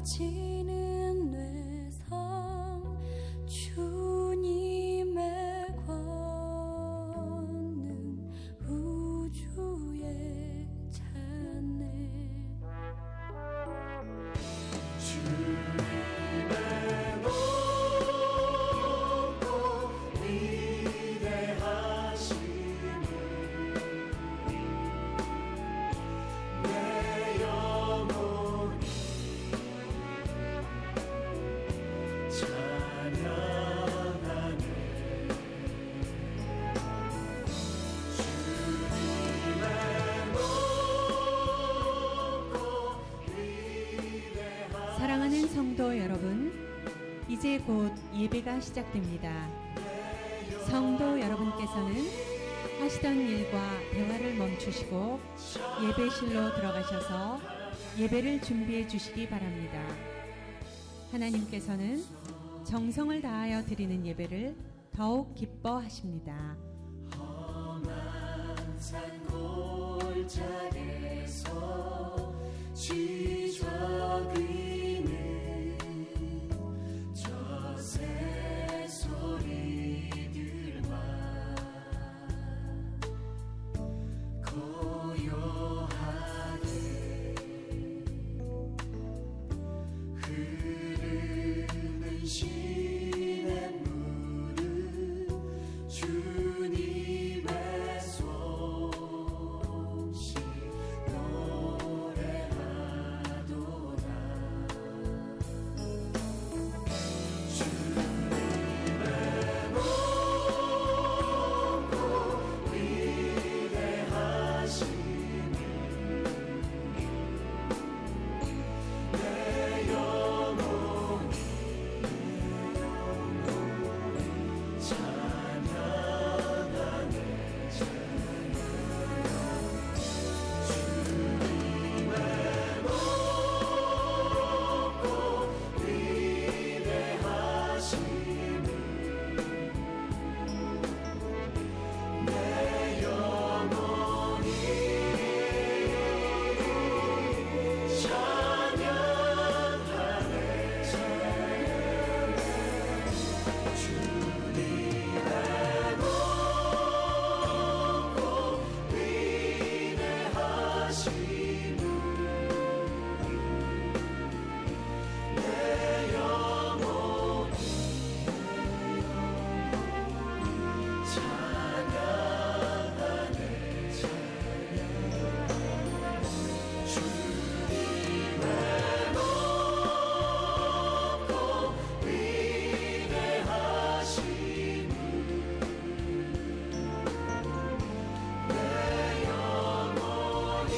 지는 뇌성 주님의 권능 우주에 찾네. 주님의 높고 위대하심을 내 영혼이 찬양하네. 주님의 높고 위대하심을. 사랑하는 성도 여러분, 이제 곧 예배가 시작됩니다. 성도 여러분께서는 하시던 일과 대화를 멈추시고 예배실로 들어가셔서 예배를 준비해 주시기 바랍니다. 하나님께서는 정성을 다하여 드리는 예배를 더욱 기뻐하십니다. 험한 산 골짜기에서 쥐저귀는 저 새소리들만 고요하게 흐르는 시냇물은 주님의 솜씨 노래하도다. 주님의 높고 위대하심을 내 영혼이 찬양하네. 주님의 높고 위대하심을 내 영혼이 찬양하네. 주님의 높고 위대하심을 내 영혼이 찬양하네. 주님의 높고 위대하심을 내 영혼이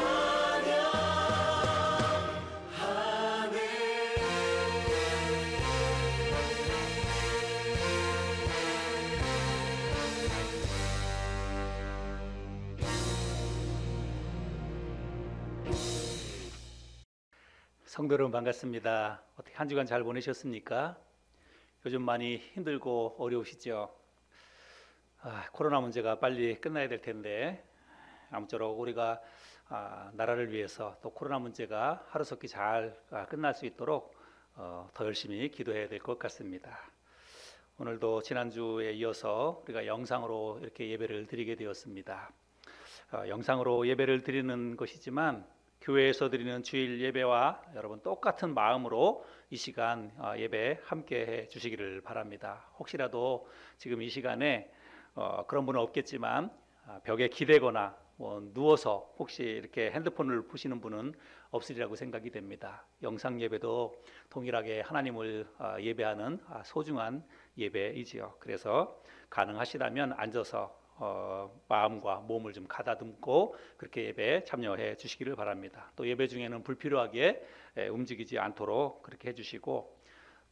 찬양하네. 성도 여러분 반갑습니다. 어떻게 한 주간 잘 보내셨습니까? 요즘 많이 힘들고 어려우시죠? 코로나 문제가 빨리 끝나야 될 텐데 아무쪼록 우리가 나라를 위해서 또 코로나 문제가 하루속히 잘 끝날 수 있도록 더 열심히 기도해야 될 것 같습니다. 오늘도 지난주에 이어서 우리가 영상으로 이렇게 예배를 드리게 되었습니다. 영상으로 예배를 드리는 것이지만 교회에서 드리는 주일 예배와 여러분 똑같은 마음으로 이 시간 예배 함께 해 주시기를 바랍니다. 혹시라도 지금 이 시간에 그런 분은 없겠지만 벽에 기대거나 누워서 혹시 이렇게 핸드폰을 보시는 분은 없으리라고 생각이 됩니다. 영상 예배도 동일하게 하나님을 예배하는 소중한 예배이지요. 그래서 가능하시다면 앉아서 마음과 몸을 좀 가다듬고 그렇게 예배에 참여해 주시기를 바랍니다. 또 예배 중에는 불필요하게 움직이지 않도록 그렇게 해주시고,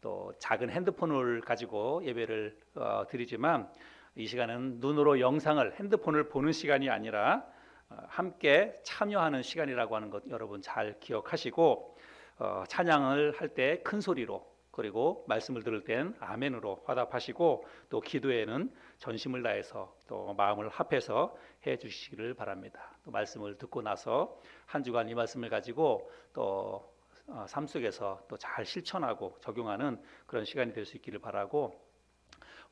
또 작은 핸드폰을 가지고 예배를 드리지만 이 시간은 눈으로 영상을, 핸드폰을 보는 시간이 아니라 함께 참여하는 시간이라고 하는 것 여러분 잘 기억하시고, 찬양을 할 때 큰 소리로, 그리고 말씀을 들을 땐 아멘으로 화답하시고, 또 기도에는 전심을 다해서 또 마음을 합해서 해 주시기를 바랍니다. 또 말씀을 듣고 나서 한 주간 이 말씀을 가지고 또 삶 속에서 또 잘 실천하고 적용하는 그런 시간이 될 수 있기를 바라고,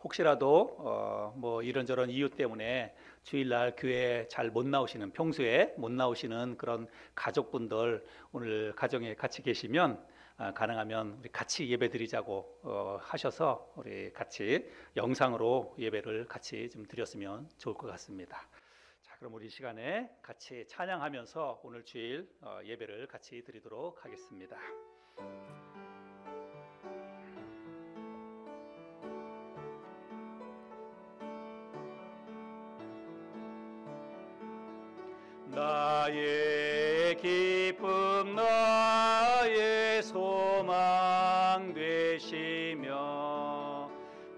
혹시라도 뭐 이런저런 이유 때문에 주일날 교회에 잘 못 나오시는, 평소에 못 나오시는 그런 가족분들 오늘 가정에 같이 계시면 가능하면 우리 같이 예배 드리자고 하셔서 우리 같이 영상으로 예배를 같이 좀 드렸으면 좋을 것 같습니다. 자, 그럼 우리 시간에 같이 찬양하면서 오늘 주일 예배를 같이 드리도록 하겠습니다. 나의 기쁨 나의 소망 되시며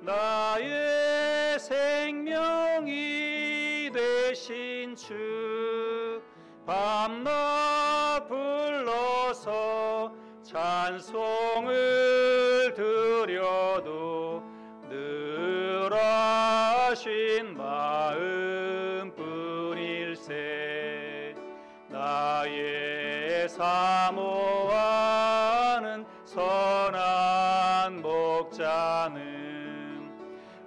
나의 생명이 되신 주, 밤낮 불러서 찬송을 드려도 늘 하신 마음뿐일세. 나의 사모하는 선한 목자는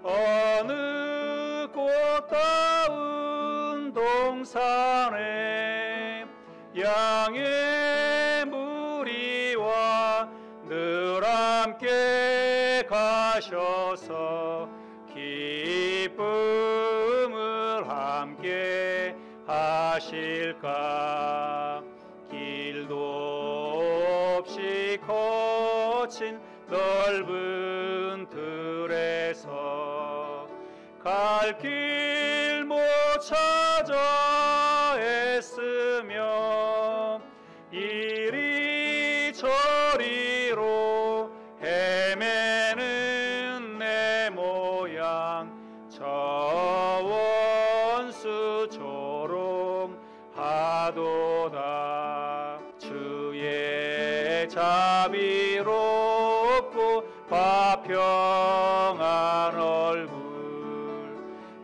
어느 꽃다운 동산에 양의 무리와 늘 함께 가셔서 기쁨을 함께 하실까. 길도 없이 거친 넓은 들에서 갈 길 못 찾아 애쓰며 이리저리로 헤매는 내 모양 저 원수처럼 하도다. 주의 자비롭고 화평한 얼굴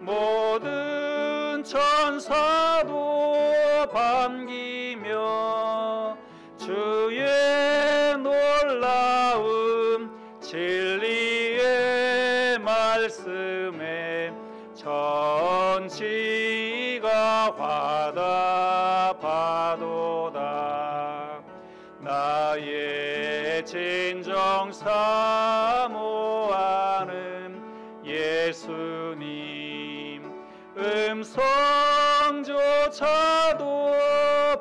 모든 천사도 반기며 주의 놀라운 진리의 말씀에 천지가 화답하도다. 나의 진정 사모하는 예수님, 음성조차도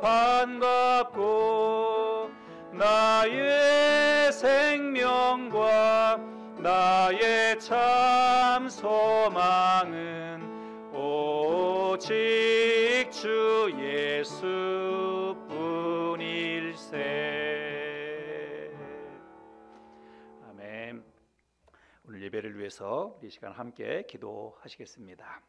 반갑고 나의 생명과 나의 참 소망은 오직 주 예수뿐일세. 아멘. 오늘 예배를 위해서 이 시간 함께 기도하시겠습니다.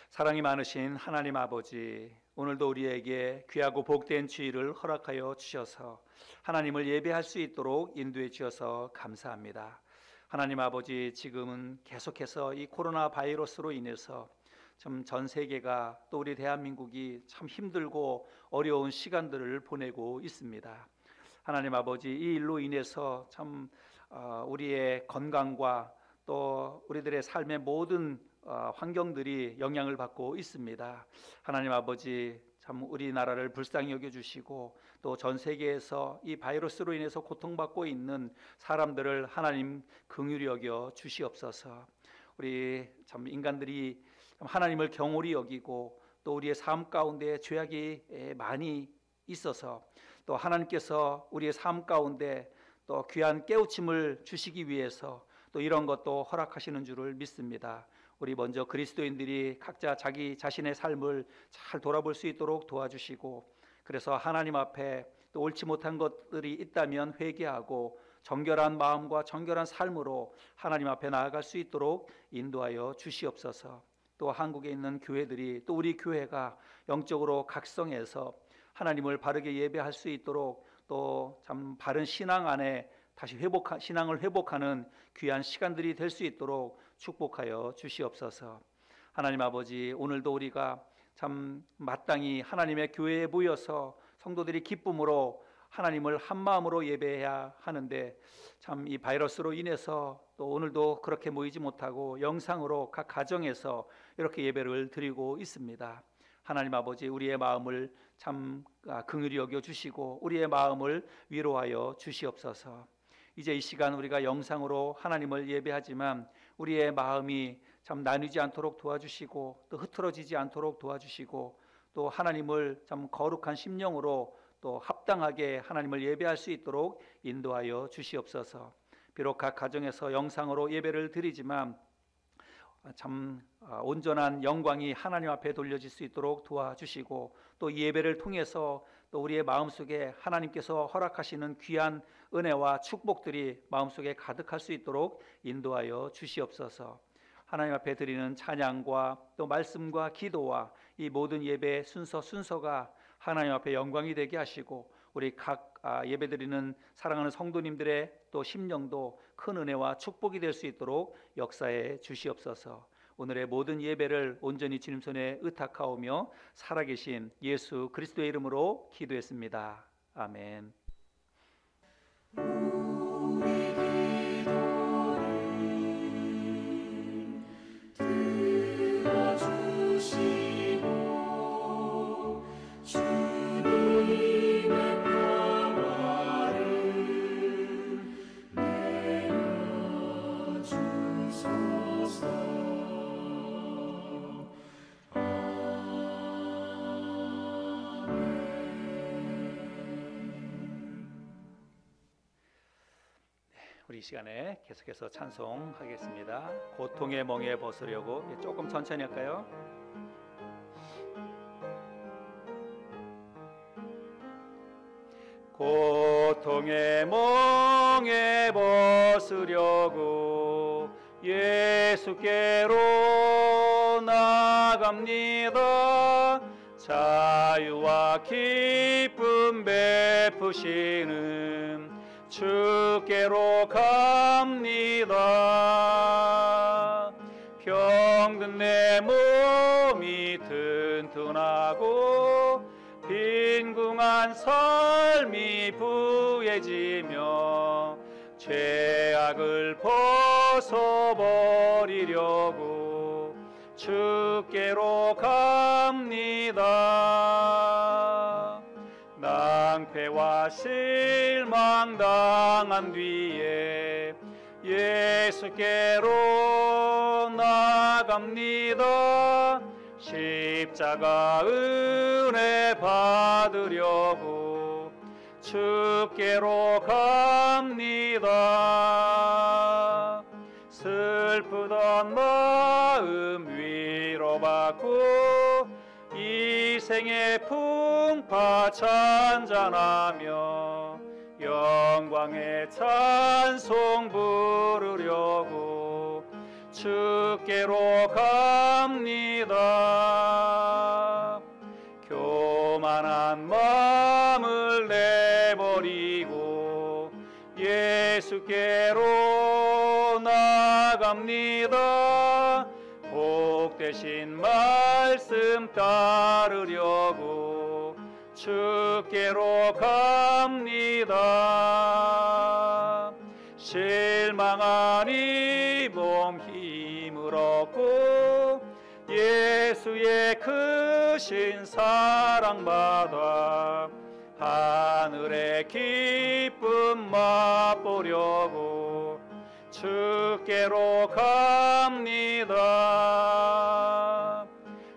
사랑이 많으신 하나님 아버지, 오늘도 우리에게 귀하고 복된 주일을 허락하여 주셔서 하나님을 예배할 수 있도록 인도해 주셔서 감사합니다. 하나님 아버지, 지금은 계속해서 이 코로나 바이러스로 인해서 전 세계가 또 우리 대한민국이 참 힘들고 어려운 시간들을 보내고 있습니다. 하나님 아버지, 이 일로 인해서 참 우리의 건강과 또 우리들의 삶의 모든 환경들이 영향을 받고 있습니다. 하나님 아버지, 참 우리나라를 불쌍히 여겨주시고 또 전 세계에서 이 바이러스로 인해서 고통받고 있는 사람들을 하나님 긍휼히 여겨 주시옵소서. 우리 참 인간들이 하나님을 경홀히 여기고 또 우리의 삶 가운데 죄악이 많이 있어서 또 하나님께서 우리의 삶 가운데 또 귀한 깨우침을 주시기 위해서 또 이런 것도 허락하시는 줄을 믿습니다. 우리 먼저 그리스도인들이 각자 자기 자신의 삶을 잘 돌아볼 수 있도록 도와주시고, 그래서 하나님 앞에 또 옳지 못한 것들이 있다면 회개하고 정결한 마음과 정결한 삶으로 하나님 앞에 나아갈 수 있도록 인도하여 주시옵소서. 또 한국에 있는 교회들이 또 우리 교회가 영적으로 각성해서 하나님을 바르게 예배할 수 있도록 또 참 바른 신앙 안에 다시 신앙을 회복하는 귀한 시간들이 될 수 있도록 축복하여 주시옵소서. 하나님 아버지, 오늘도 우리가 참 마땅히 하나님의 교회에 모여서 성도들이 기쁨으로 하나님을 한 마음으로 예배해야 하는데 참 이 바이러스로 인해서 또 오늘도 그렇게 모이지 못하고 영상으로 각 가정에서 이렇게 예배를 드리고 있습니다. 하나님 아버지, 우리의 마음을 참 긍휼히 여겨 주시고 우리의 마음을 위로하여 주시옵소서. 이제 이 시간 우리가 영상으로 하나님을 예배하지만 우리의 마음이 참 나뉘지 않도록 도와주시고 또 흐트러지지 않도록 도와주시고 또 하나님을 참 거룩한 심령으로 또 합당하게 하나님을 예배할 수 있도록 인도하여 주시옵소서. 비록 각 가정에서 영상으로 예배를 드리지만 참 온전한 영광이 하나님 앞에 돌려질 수 있도록 도와주시고 또 이 예배를 통해서 또 우리의 마음속에 하나님께서 허락하시는 귀한 은혜와 축복들이 마음속에 가득할 수 있도록 인도하여 주시옵소서. 하나님 앞에 드리는 찬양과 또 말씀과 기도와 이 모든 예배 순서가 하나님 앞에 영광이 되게 하시고 우리 각 예배드리는 사랑하는 성도님들의 또 심령도 큰 은혜와 축복이 될 수 있도록 역사해 주시옵소서. 오늘의 모든 예배를 온전히 주님 손에 의탁하오며 살아계신 예수 그리스도의 이름으로 기도했습니다. 아멘. 우리 이 시간에 계속해서 찬송하겠습니다. 고통의 멍에 벗으려고 조금 천천히 할까요? 고통의 멍에 벗으려고 예수께로 나갑니다. 자유와 기쁨 베푸시는 주께로 갑니다. 병든 내 몸이 튼튼하고 빈궁한 삶이 부해지며 죄악을 벗어버리려고 주께로 갑니다. 낭패와 실망 당한 뒤에 예수께로 나갑니다. 십자가 은혜 받으려고 주께로 갑니다. 슬프던 마음 위로받고 이 생의 풍파 찬잔하며 영광의 찬송 부르려고 주께로 갑니다. 교만한 마음을 내버리고 예수께로 나갑니다. 복되신 말씀 따르려고 주께로 갑니다. 실망한 이 몸 힘을 얻고 예수의 크신 사랑받아 하늘의 기쁨 맛보려고 주께로 갑니다.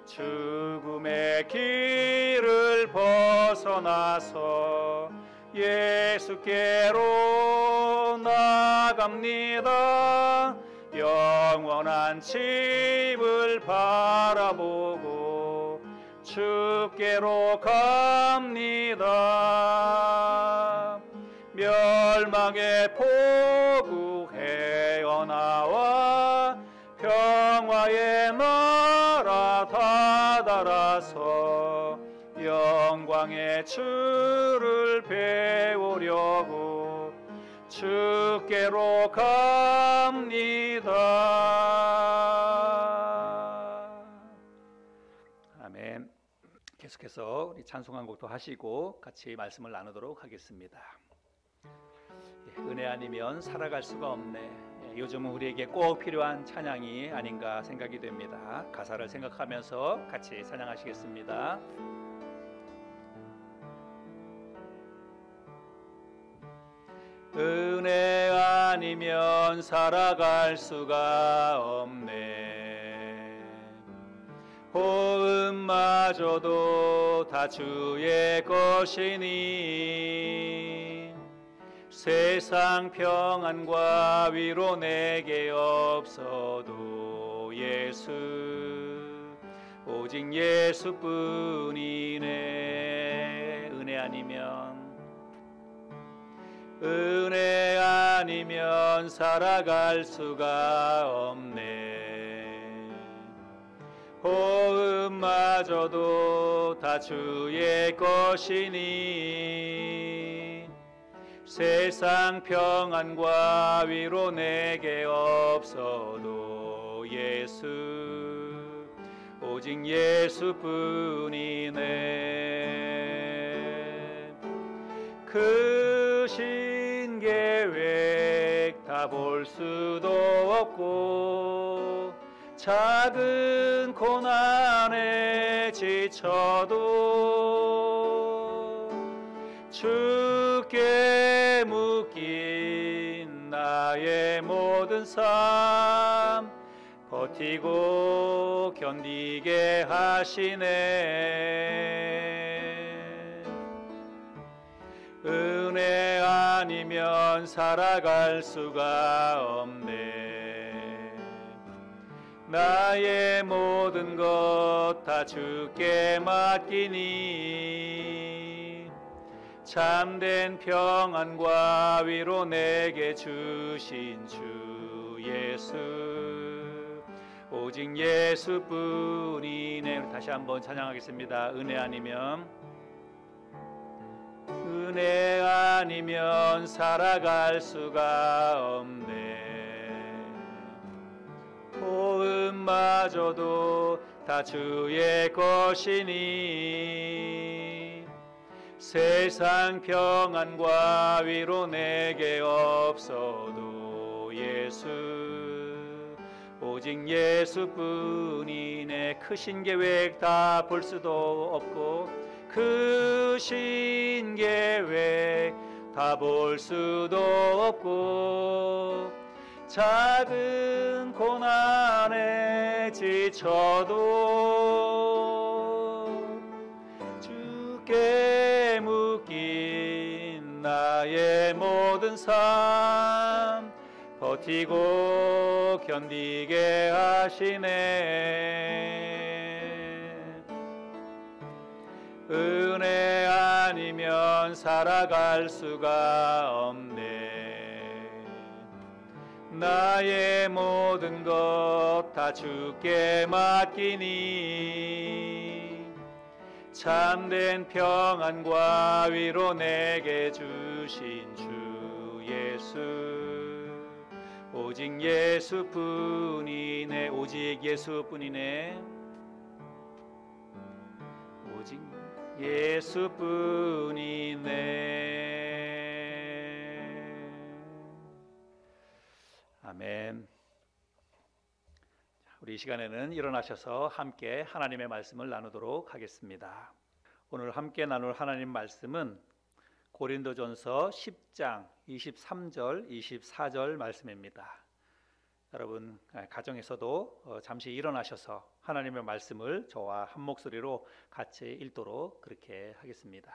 죽음의 길을 벗어나서 예수께로 나갑니다. 영원한 집을 바라보고 주께로 갑니다. 멸망의 포구 헤어나와 평화의 나라 다다라서 영광의 주를 배우려고 주께로 갑니다. 아멘. 계속해서 우리 찬송한 곡도 하시고 같이 말씀을 나누도록 하겠습니다. 은혜 아니면 살아갈 수가 없네. 요즘은 우리에게 꼭 필요한 찬양이 아닌가 생각이 됩니다. 가사를 생각하면서 같이 찬양하시겠습니다. 은혜 아니면 살아갈 수가 없네. 호흡마저도 다 주의 것이니 세상 평안과 위로 내게 없어도 예수, 오직 예수뿐이네. 은혜 아니면 살아갈 수가 없네. 호흡마저도 다 주의 것이니 세상 평안과 위로 내게 없어도 예수, 오직 예수뿐이네. 크신 계획 다 볼 수도 없고 작은 고난에 지쳐도 주께 묶인 나의 모든 삶 버티고 견디게 하시네. 은혜 아니면 살아갈 수가 없네. 나의 모든 것 다 주께 맡기니 참된 평안과 위로 내게 주신 주 예수, 오직 예수뿐이네. 다시 한번 찬양하겠습니다. 은혜 아니면 살아갈 수가 없네. 호흡마저도 다 주의 것이니 세상 평안과 위로 내게 없어도 예수, 오직 예수뿐이네. 크신 계획 다 볼 수도 없고 크신 계획 다 볼 수도 없고 작은 고난에 지쳐도 주께 묶인 나의 모든 삶 버티고 견디게 하시네. 은혜 아니면 살아갈 수가 없네. 나의 모든 것 다 주께 맡기니 참된 평안과 위로 내게 주신 주 예수, 오직 예수뿐이네. 오직 예수뿐이네. 오직 예수뿐이네. 아멘. 우리 이 시간에는 일어나셔서 함께 하나님의 말씀을 나누도록 하겠습니다. 오늘 함께 나눌 하나님 말씀은 고린도전서 10장 23절 24절 말씀입니다. 여러분 가정에서도 잠시 일어나셔서 하나님의 말씀을 저와 한 목소리로 같이 읽도록 그렇게 하겠습니다.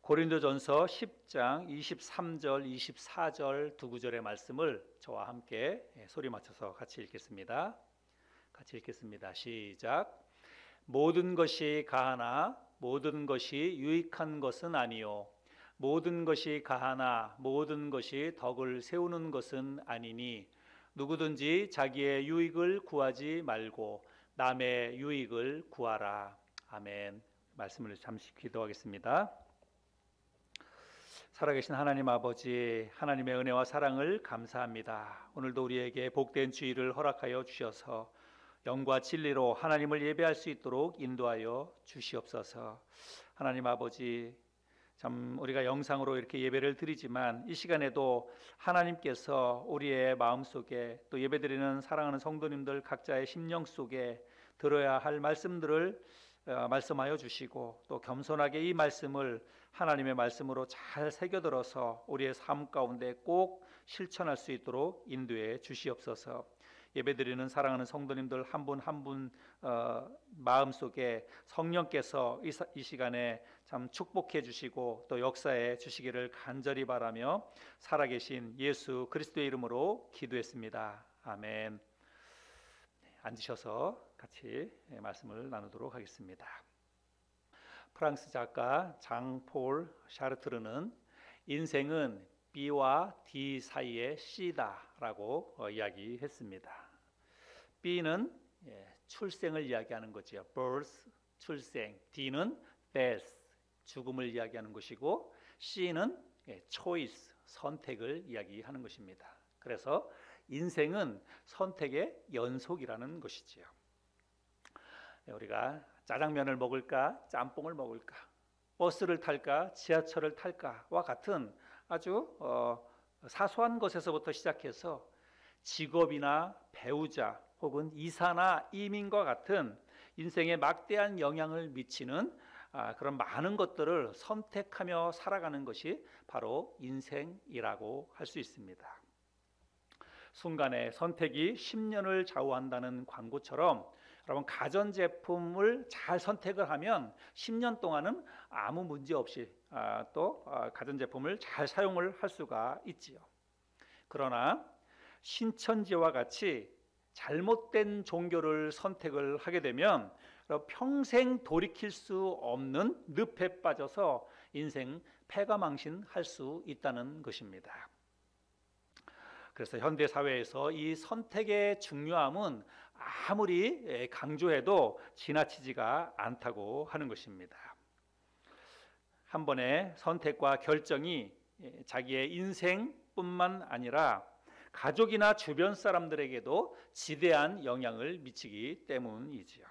고린도전서 10장 23절 24절 두 구절의 말씀을 저와 함께 소리 맞춰서 같이 읽겠습니다. 같이 읽겠습니다. 시작. 모든 것이 가하나 모든 것이 유익한 것은 아니요 모든 것이 가하나 모든 것이 덕을 세우는 것은 아니니 누구든지 자기의 유익을 구하지 말고 남의 유익을 구하라. 아멘. 말씀을 잠시 기도하겠습니다. 살아계신 하나님 아버지, 하나님의 은혜와 사랑을 감사합니다. 오늘도 우리에게 복된 주일을 허락하여 주셔서 영과 진리로 하나님을 예배할 수 있도록 인도하여 주시옵소서. 하나님 아버지, 참 우리가 영상으로 이렇게 예배를 드리지만 이 시간에도 하나님께서 우리의 마음속에 또 예배드리는 사랑하는 성도님들 각자의 심령 속에 들어야 할 말씀들을 말씀하여 주시고 또 겸손하게 이 말씀을 하나님의 말씀으로 잘 새겨들어서 우리의 삶 가운데 꼭 실천할 수 있도록 인도해 주시옵소서. 예배드리는 사랑하는 성도님들 한 분 한 분 마음속에 성령께서 이 시간에 참 축복해 주시고 또 역사해 주시기를 간절히 바라며 살아계신 예수 그리스도의 이름으로 기도했습니다. 아멘. 앉으셔서 같이 말씀을 나누도록 하겠습니다. 프랑스 작가 장폴 샤르트르는 인생은 B와 D 사이의 C다라고 이야기했습니다. B는 출생을 이야기하는 거죠. birth, 출생. D는 death, 죽음을 이야기하는 것이고 C는 choice, 선택을 이야기하는 것입니다. 그래서 인생은 선택의 연속이라는 것이지요. 우리가 짜장면을 먹을까, 짬뽕을 먹을까, 버스를 탈까, 지하철을 탈까와 같은 아주 사소한 것에서부터 시작해서 직업이나 배우자 혹은 이사나 이민과 같은 인생에 막대한 영향을 미치는 그런 많은 것들을 선택하며 살아가는 것이 바로 인생이라고 할 수 있습니다. 순간의 선택이 10년을 좌우한다는 광고처럼 여러분 가전제품을 잘 선택을 하면 10년 동안은 아무 문제 없이 또 가전제품을 잘 사용을 할 수가 있지요. 그러나 신천지와 같이 잘못된 종교를 선택을 하게 되면 평생 돌이킬 수 없는 늪에 빠져서 인생 패가망신할 수 있다는 것입니다. 그래서 현대 사회에서 이 선택의 중요함은 아무리 강조해도 지나치지가 않다고 하는 것입니다. 한 번의 선택과 결정이 자기의 인생뿐만 아니라 가족이나 주변 사람들에게도 지대한 영향을 미치기 때문이지요.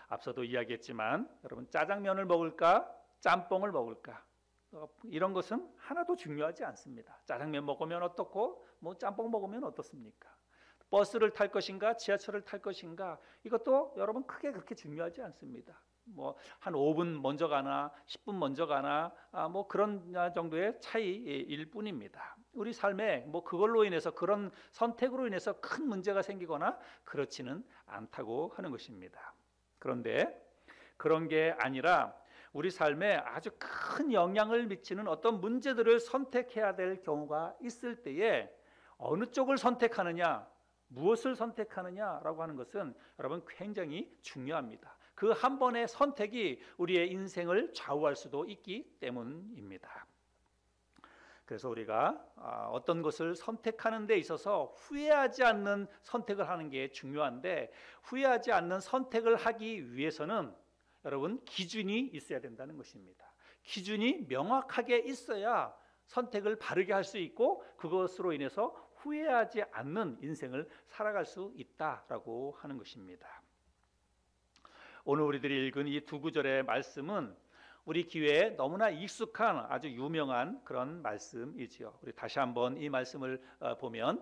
앞서도 이야기했지만 여러분 짜장면을 먹을까 짬뽕을 먹을까 이런 것은 하나도 중요하지 않습니다. 짜장면 먹으면 어떻고 뭐 짬뽕 먹으면 어떻습니까? 버스를 탈 것인가 지하철을 탈 것인가 이것도 여러분 크게 그렇게 중요하지 않습니다. 뭐 한 5분 먼저 가나 10분 먼저 가나 뭐 그런 정도의 차이일 뿐입니다. 우리 삶에 뭐 그걸로 인해서 그런 선택으로 인해서 큰 문제가 생기거나 그렇지는 않다고 하는 것입니다. 그런데 그런 게 아니라 우리 삶에 아주 큰 영향을 미치는 어떤 문제들을 선택해야 될 경우가 있을 때에 어느 쪽을 선택하느냐 무엇을 선택하느냐라고 하는 것은 여러분 굉장히 중요합니다. 그 한 번의 선택이 우리의 인생을 좌우할 수도 있기 때문입니다. 그래서 우리가 어떤 것을 선택하는 데 있어서 후회하지 않는 선택을 하는 게 중요한데 후회하지 않는 선택을 하기 위해서는 여러분 기준이 있어야 된다는 것입니다. 기준이 명확하게 있어야 선택을 바르게 할 수 있고 그것으로 인해서 후회하지 않는 인생을 살아갈 수 있다라고 하는 것입니다. 오늘 우리들이 읽은 이 두 구절의 말씀은 우리 귀에 너무나 익숙한 아주 유명한 그런 말씀이지요. 우리 다시 한번 이 말씀을 보면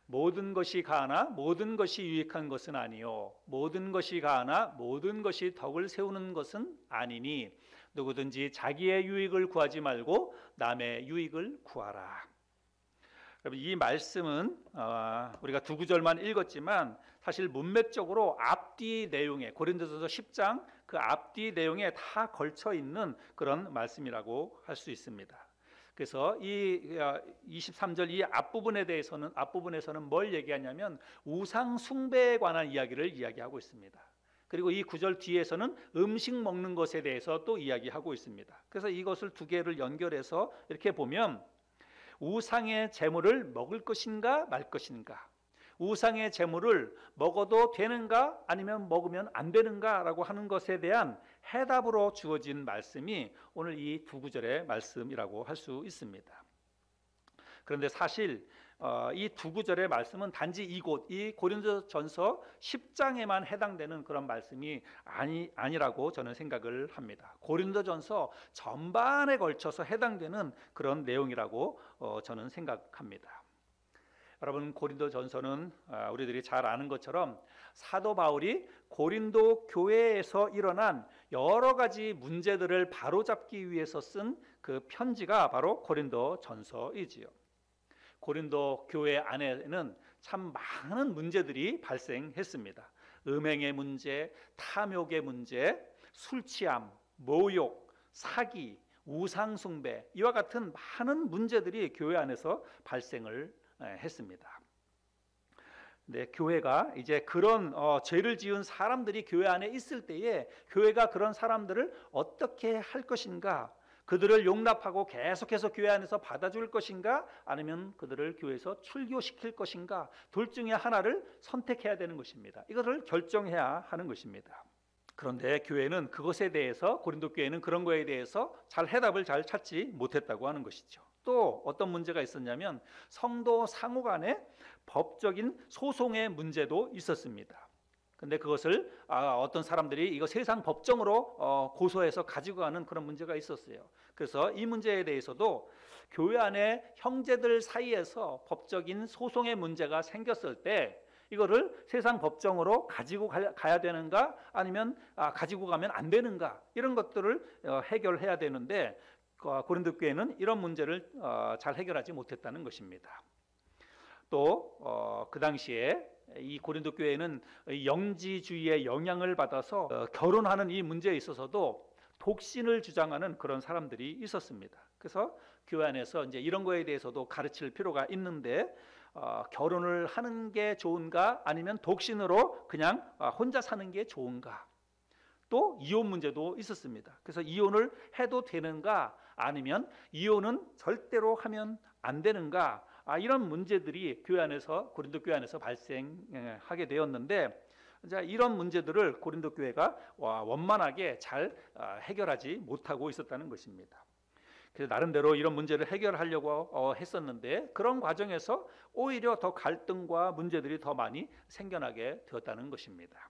모든 것이 가하나 모든 것이 유익한 것은 아니요 모든 것이 가하나 모든 것이 덕을 세우는 것은 아니니 누구든지 자기의 유익을 구하지 말고 남의 유익을 구하라. 여러분 이 말씀은 우리가 두 구절만 읽었지만 사실 문맥적으로 앞뒤 내용에 고린도전서 10장 그 앞뒤 내용에 다 걸쳐 있는 그런 말씀이라고 할 수 있습니다. 그래서 이 23절 이 앞부분에서는 뭘 얘기하냐면 우상 숭배에 관한 이야기를 이야기하고 있습니다. 그리고 이 9절 뒤에서는 음식 먹는 것에 대해서 또 이야기하고 있습니다. 그래서 이것을 두 개를 연결해서 이렇게 보면 우상의 제물을 먹을 것인가 말 것인가, 우상의 제물을 먹어도 되는가 아니면 먹으면 안 되는가라고 하는 것에 대한 해답으로 주어진 말씀이 오늘 이 두 구절의 말씀이라고 할 수 있습니다. 그런데 사실 이 두 구절의 말씀은 단지 이곳 이 고린도전서 10장에만 해당되는 그런 말씀이 아니라고 저는 생각을 합니다. 고린도전서 전반에 걸쳐서 해당되는 그런 내용이라고 저는 생각합니다. 여러분, 고린도전서는 우리들이 잘 아는 것처럼 사도 바울이 고린도 교회에서 일어난 여러 가지 문제들을 바로잡기 위해서 쓴 그 편지가 바로 고린도전서이지요. 고린도 교회 안에는 참 많은 문제들이 발생했습니다. 음행의 문제, 탐욕의 문제, 술 취함, 모욕, 사기, 우상 숭배, 이와 같은 많은 문제들이 교회 안에서 발생을 했습니다. 네, 교회가 이제 그런 죄를 지은 사람들이 교회 안에 있을 때에 교회가 그런 사람들을 어떻게 할 것인가, 그들을 용납하고 계속해서 교회 안에서 받아줄 것인가, 아니면 그들을 교회에서 출교시킬 것인가, 둘 중에 하나를 선택해야 되는 것입니다. 이것을 결정해야 하는 것입니다. 그런데 교회는 그것에 대해서, 고린도 교회는 그런 거에 대해서 해답을 잘 찾지 못했다고 하는 것이죠. 또 어떤 문제가 있었냐면 성도 상호 간의 법적인 소송의 문제도 있었습니다. 근데 그것을 어떤 사람들이 이거 세상 법정으로 고소해서 가지고 가는 그런 문제가 있었어요. 그래서 이 문제에 대해서도 교회 안에 형제들 사이에서 법적인 소송의 문제가 생겼을 때 이거를 세상 법정으로 가지고 가야 되는가, 아니면 가지고 가면 안 되는가, 이런 것들을 해결해야 되는데 고린도 교회는 이런 문제를 잘 해결하지 못했다는 것입니다. 또 그 당시에 이 고린도 교회는 영지주의의 영향을 받아서 결혼하는 이 문제에 있어서도 독신을 주장하는 그런 사람들이 있었습니다. 그래서 교회 안에서 이제 이런 거에 대해서도 가르칠 필요가 있는데 결혼을 하는 게 좋은가, 아니면 독신으로 그냥 혼자 사는 게 좋은가. 또 이혼 문제도 있었습니다. 그래서 이혼을 해도 되는가, 아니면 이혼은 절대로 하면 안 되는가, 이런 문제들이 교회 안에서, 고린도 교회 안에서 발생하게 되었는데, 이런 문제들을 고린도 교회가 원만하게 잘 해결하지 못하고 있었다는 것입니다. 그래서 나름대로 이런 문제를 해결하려고 했었는데, 그런 과정에서 오히려 더 갈등과 문제들이 더 많이 생겨나게 되었다는 것입니다.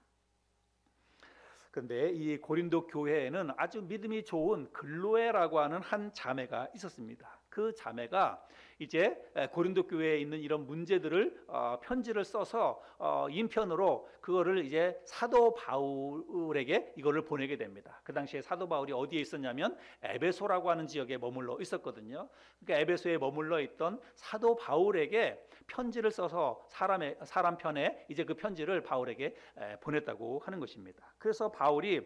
그런데 이 고린도 교회에는 아주 믿음이 좋은 글로에라고 하는 한 자매가 있었습니다. 그 자매가 이제 고린도 교회에 있는 이런 문제들을 편지를 써서 인편으로 그거를 이제 사도 바울에게 이거를 보내게 됩니다. 그 당시에 사도 바울이 어디에 있었냐면 에베소라고 하는 지역에 머물러 있었거든요. 그러니까 에베소에 머물러 있던 사도 바울에게 편지를 써서 사람 편에 이제 그 편지를 바울에게 보냈다고 하는 것입니다. 그래서 바울이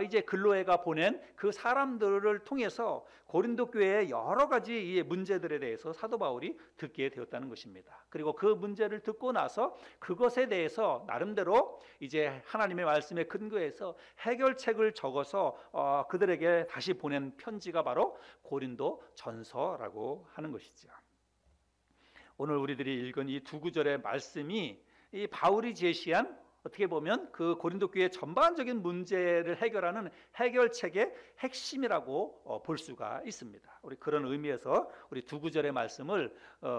이제 글로에가 보낸 그 사람들을 통해서 고린도 교회의 여러 가지 이 문제들에 대해서 사도 바울이 듣게 되었다는 것입니다. 그리고 그 문제를 듣고 나서 그것에 대해서 나름대로 이제 하나님의 말씀에 근거해서 해결책을 적어서 그들에게 다시 보낸 편지가 바로 고린도 전서라고 하는 것이죠. 오늘 우리들이 읽은 이 두 구절의 말씀이 이 바울이 제시한, 어떻게 보면 그 고린도 교회 전반적인 문제를 해결하는 해결책의 핵심이라고 볼 수가 있습니다. 우리 그런 의미에서 우리 두 구절의 말씀을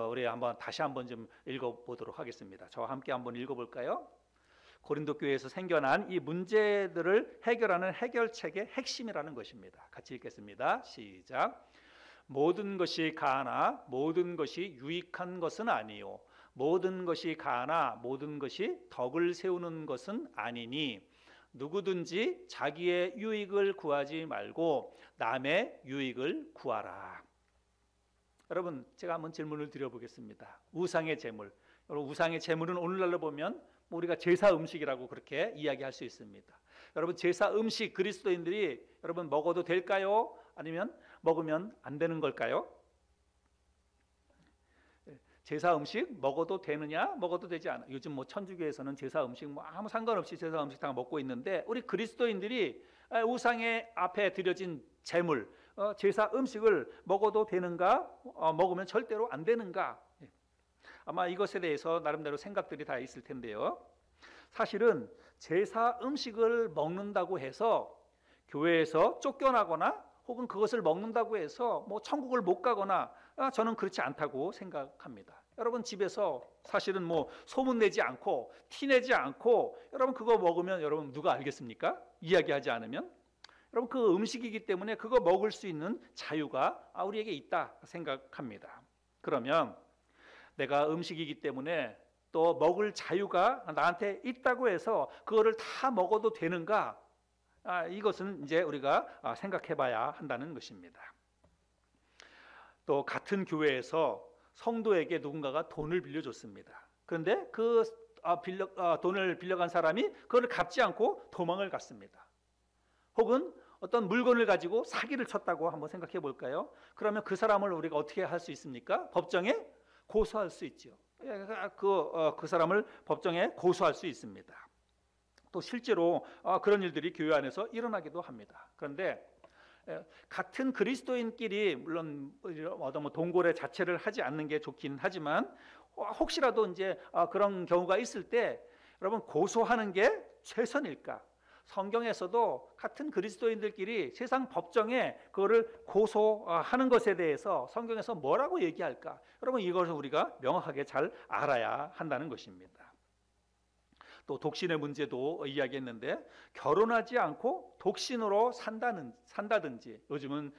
우리 다시 한번 좀 읽어보도록 하겠습니다. 저와 함께 한번 읽어볼까요? 고린도 교회에서 생겨난 이 문제들을 해결하는 해결책의 핵심이라는 것입니다. 같이 읽겠습니다. 시작. 모든 것이 가하나 모든 것이 유익한 것은 아니요, 모든 것이 가하나 모든 것이 덕을 세우는 것은 아니니 누구든지 자기의 유익을 구하지 말고 남의 유익을 구하라. 여러분, 제가 한번 질문을 드려보겠습니다. 우상의 제물, 여러분, 우상의 제물은 오늘날로 보면 우리가 제사 음식이라고 그렇게 이야기할 수 있습니다. 여러분, 제사 음식 그리스도인들이 여러분 먹어도 될까요? 아니면 먹으면 안 되는 걸까요? 제사 음식 먹어도 되느냐, 먹어도 되지 않아. 요즘 천주교에서는 제사 음식 아무 상관없이 제사 음식 다 먹고 있는데, 우리 그리스도인들이 우상의 앞에 드려진 제물, 제사 음식을 먹어도 되는가, 먹으면 절대로 안 되는가? 아마 이것에 대해서 나름대로 생각들이 다 있을 텐데요. 사실은 제사 음식을 먹는다고 해서 교회에서 쫓겨나거나 혹은 그것을 먹는다고 해서 뭐 천국을 못 가거나 저는 그렇지 않다고 생각합니다. 여러분 집에서 사실은 뭐 소문내지 않고 티내지 않고 여러분 그거 먹으면 여러분 누가 알겠습니까? 이야기하지 않으면 여러분 그 음식이기 때문에 그거 먹을 수 있는 자유가 우리에게 있다 생각합니다. 그러면 내가 음식이기 때문에 또 먹을 자유가 나한테 있다고 해서 그거를 다 먹어도 되는가? 이것은 이제 우리가 생각해 봐야 한다는 것입니다. 또 같은 교회에서 성도에게 누군가가 돈을 빌려줬습니다. 그런데 그 돈을 빌려간 사람이 그걸 갚지 않고 도망을 갔습니다. 혹은 어떤 물건을 가지고 사기를 쳤다고 한번 생각해 볼까요? 그러면 그 사람을 우리가 어떻게 할 수 있습니까? 법정에 고소할 수 있죠. 그 사람을 법정에 고소할 수 있습니다. 또 실제로 그런 일들이 교회 안에서 일어나기도 합니다. 그런데 같은 그리스도인끼리 물론 뭐 동거래 자체를 하지 않는 게 좋긴 하지만 혹시라도 이제 그런 경우가 있을 때 여러분 고소하는 게 최선일까? 성경에서도 같은 그리스도인들끼리 세상 법정에 그거를 고소하는 것에 대해서 성경에서 뭐라고 얘기할까? 여러분 이것을 우리가 명확하게 잘 알아야 한다는 것입니다. 또 독신의 문제도 이야기했는데 결혼하지 않고 독신으로 산다든지 요즘은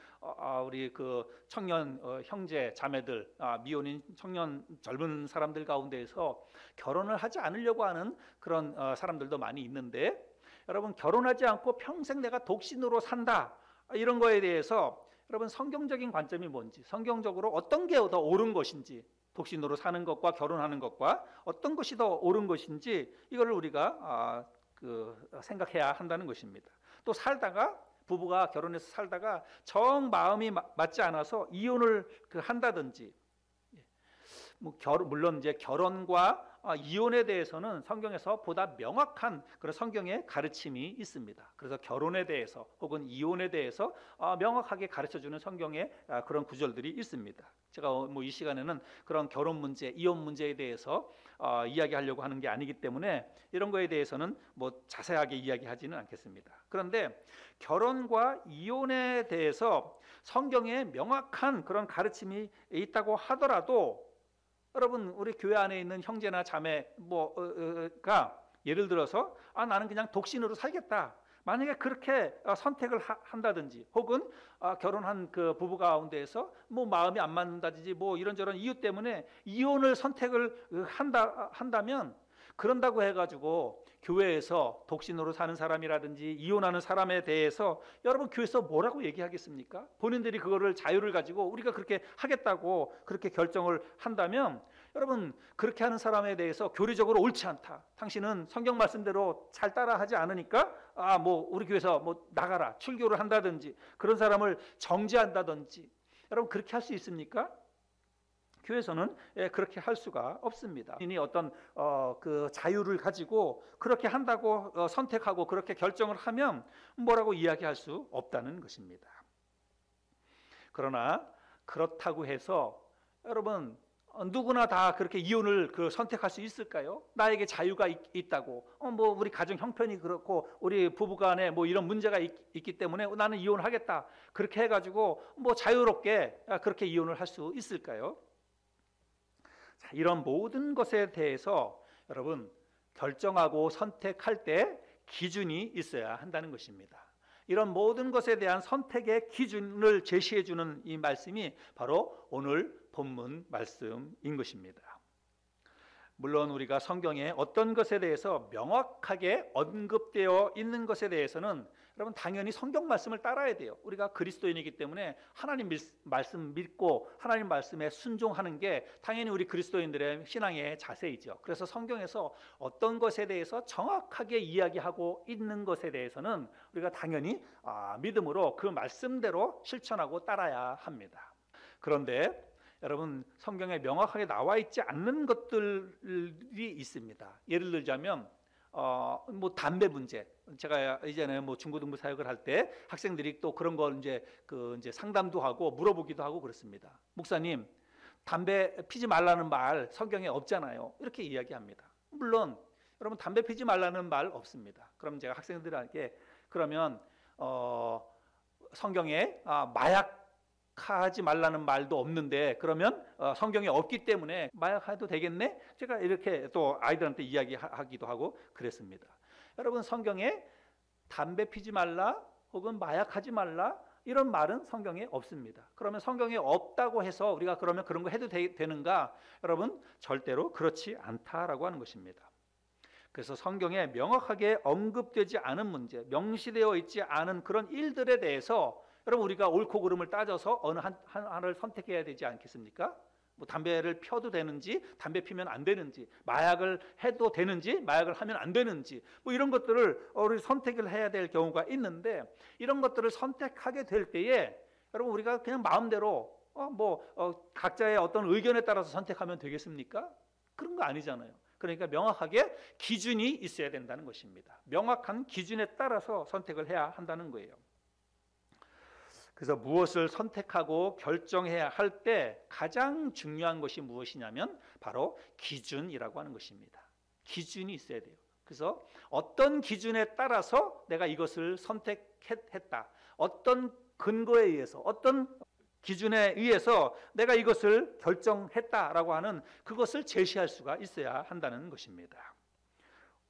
우리 그 청년 형제 자매들 미혼인 청년 젊은 사람들 가운데에서 결혼을 하지 않으려고 하는 그런 사람들도 많이 있는데 여러분 결혼하지 않고 평생 내가 독신으로 산다 이런 거에 대해서 여러분 성경적인 관점이 뭔지 성경적으로 어떤 게 더 옳은 것인지 독신으로 사는 것과 결혼하는 것과 어떤 것이 더 옳은 것인지 이걸 우리가 생각해야 한다는 것입니다. 또 살다가 부부가 결혼해서 살다가 정 마음이 맞지 않아서 이혼을 한다든지 물론 이제 결혼과 이혼에 대해서는 성경에서 보다 명확한 그런 성경의 가르침이 있습니다. 그래서 결혼에 대해서 혹은 이혼에 대해서 명확하게 가르쳐주는 성경의 그런 구절들이 있습니다. 제가 뭐 이 시간에는 그런 결혼 문제, 이혼 문제에 대해서 이야기하려고 하는 게 아니기 때문에 이런 거에 대해서는 뭐 자세하게 이야기하지는 않겠습니다. 그런데 결혼과 이혼에 대해서 성경에 명확한 그런 가르침이 있다고 하더라도 여러분 우리 교회 안에 있는 형제나 자매가 예를 들어서 나는 그냥 독신으로 살겠다. 만약에 그렇게 선택을 한다든지 혹은 결혼한 그 부부 가운데에서 뭐 마음이 안 맞는다든지 뭐 이런저런 이유 때문에 이혼을 선택을 한다면 그런다고 해가지고 교회에서 독신으로 사는 사람이라든지 이혼하는 사람에 대해서 여러분 교회에서 뭐라고 얘기하겠습니까? 본인들이 그거를 자유를 가지고 우리가 그렇게 하겠다고 그렇게 결정을 한다면 여러분 그렇게 하는 사람에 대해서 교리적으로 옳지 않다. 당신은 성경 말씀대로 잘 따라하지 않으니까 뭐 우리 교회에서 뭐 나가라 출교를 한다든지 그런 사람을 정죄한다든지 여러분 그렇게 할 수 있습니까? 교회에서는 그렇게 할 수가 없습니다. 본인이 어떤 그 자유를 가지고 그렇게 한다고 선택하고 그렇게 결정을 하면 뭐라고 이야기할 수 없다는 것입니다. 그러나 그렇다고 해서 여러분 누구나 다 그렇게 이혼을 선택할 수 있을까요? 나에게 자유가 있다고 뭐 우리 가정 형편이 그렇고 우리 부부간에 뭐 이런 문제가 있기 때문에 나는 이혼하겠다 그렇게 해가지고 뭐 자유롭게 그렇게 이혼을 할 수 있을까요? 자, 이런 모든 것에 대해서 여러분 결정하고 선택할 때 기준이 있어야 한다는 것입니다. 이런 모든 것에 대한 선택의 기준을 제시해 주는 이 말씀이 바로 오늘 본문 말씀인 것입니다. 물론 우리가 성경에 어떤 것에 대해서 명확하게 언급되어 있는 것에 대해서는 여러분 당연히 성경 말씀을 따라야 돼요. 우리가 그리스도인이기 때문에 하나님 말씀 믿고 하나님 말씀에 순종하는 게 당연히 우리 그리스도인들의 신앙의 자세이죠. 그래서 성경에서 어떤 것에 대해서 정확하게 이야기하고 있는 것에 대해서는 우리가 당연히 믿음으로 그 말씀대로 실천하고 따라야 합니다. 그런데 여러분 성경에 명확하게 나와 있지 않는 것들이 있습니다. 예를 들자면 뭐 담배 문제. 제가 이전에 뭐 중고등부 사역을 할 때 학생들이 또 그런 걸 이제 상담도 하고 물어보기도 하고 그렇습니다. 목사님, 담배 피지 말라는 말 성경에 없잖아요. 이렇게 이야기합니다. 물론 여러분 담배 피지 말라는 말 없습니다. 그럼 제가 학생들에게 그러면 성경에 마약하지 말라는 말도 없는데 그러면 성경에 없기 때문에 마약해도 되겠네? 제가 이렇게 또 아이들한테 이야기하기도 하고 그랬습니다. 여러분, 성경에 담배 피지 말라 혹은 마약하지 말라 이런 말은 성경에 없습니다. 그러면 성경에 없다고 해서 우리가 그러면 그런 거 해도 되는가? 여러분, 절대로 그렇지 않다라고 하는 것입니다. 그래서 성경에 명확하게 언급되지 않은 문제, 명시되어 있지 않은 그런 일들에 대해서 여러분, 우리가 옳고 그름을 따져서 어느 하나를 선택해야 되지 않겠습니까? 뭐 담배를 펴도 되는지, 담배 피면 안 되는지, 마약을 해도 되는지, 마약을 하면 안 되는지, 뭐 이런 것들을 우리 선택을 해야 될 경우가 있는데, 이런 것들을 선택하게 될 때에 여러분, 우리가 그냥 마음대로 각자의 어떤 의견에 따라서 선택하면 되겠습니까? 그런 거 아니잖아요. 그러니까 명확하게 기준이 있어야 된다는 것입니다. 명확한 기준에 따라서 선택을 해야 한다는 거예요. 그래서 무엇을 선택하고 결정해야 할 때 가장 중요한 것이 무엇이냐면 바로 기준이라고 하는 것입니다. 기준이 있어야 돼요. 그래서 어떤 기준에 따라서 내가 이것을 선택했다, 어떤 근거에 의해서, 어떤 기준에 의해서 내가 이것을 결정했다라고 하는 그것을 제시할 수가 있어야 한다는 것입니다.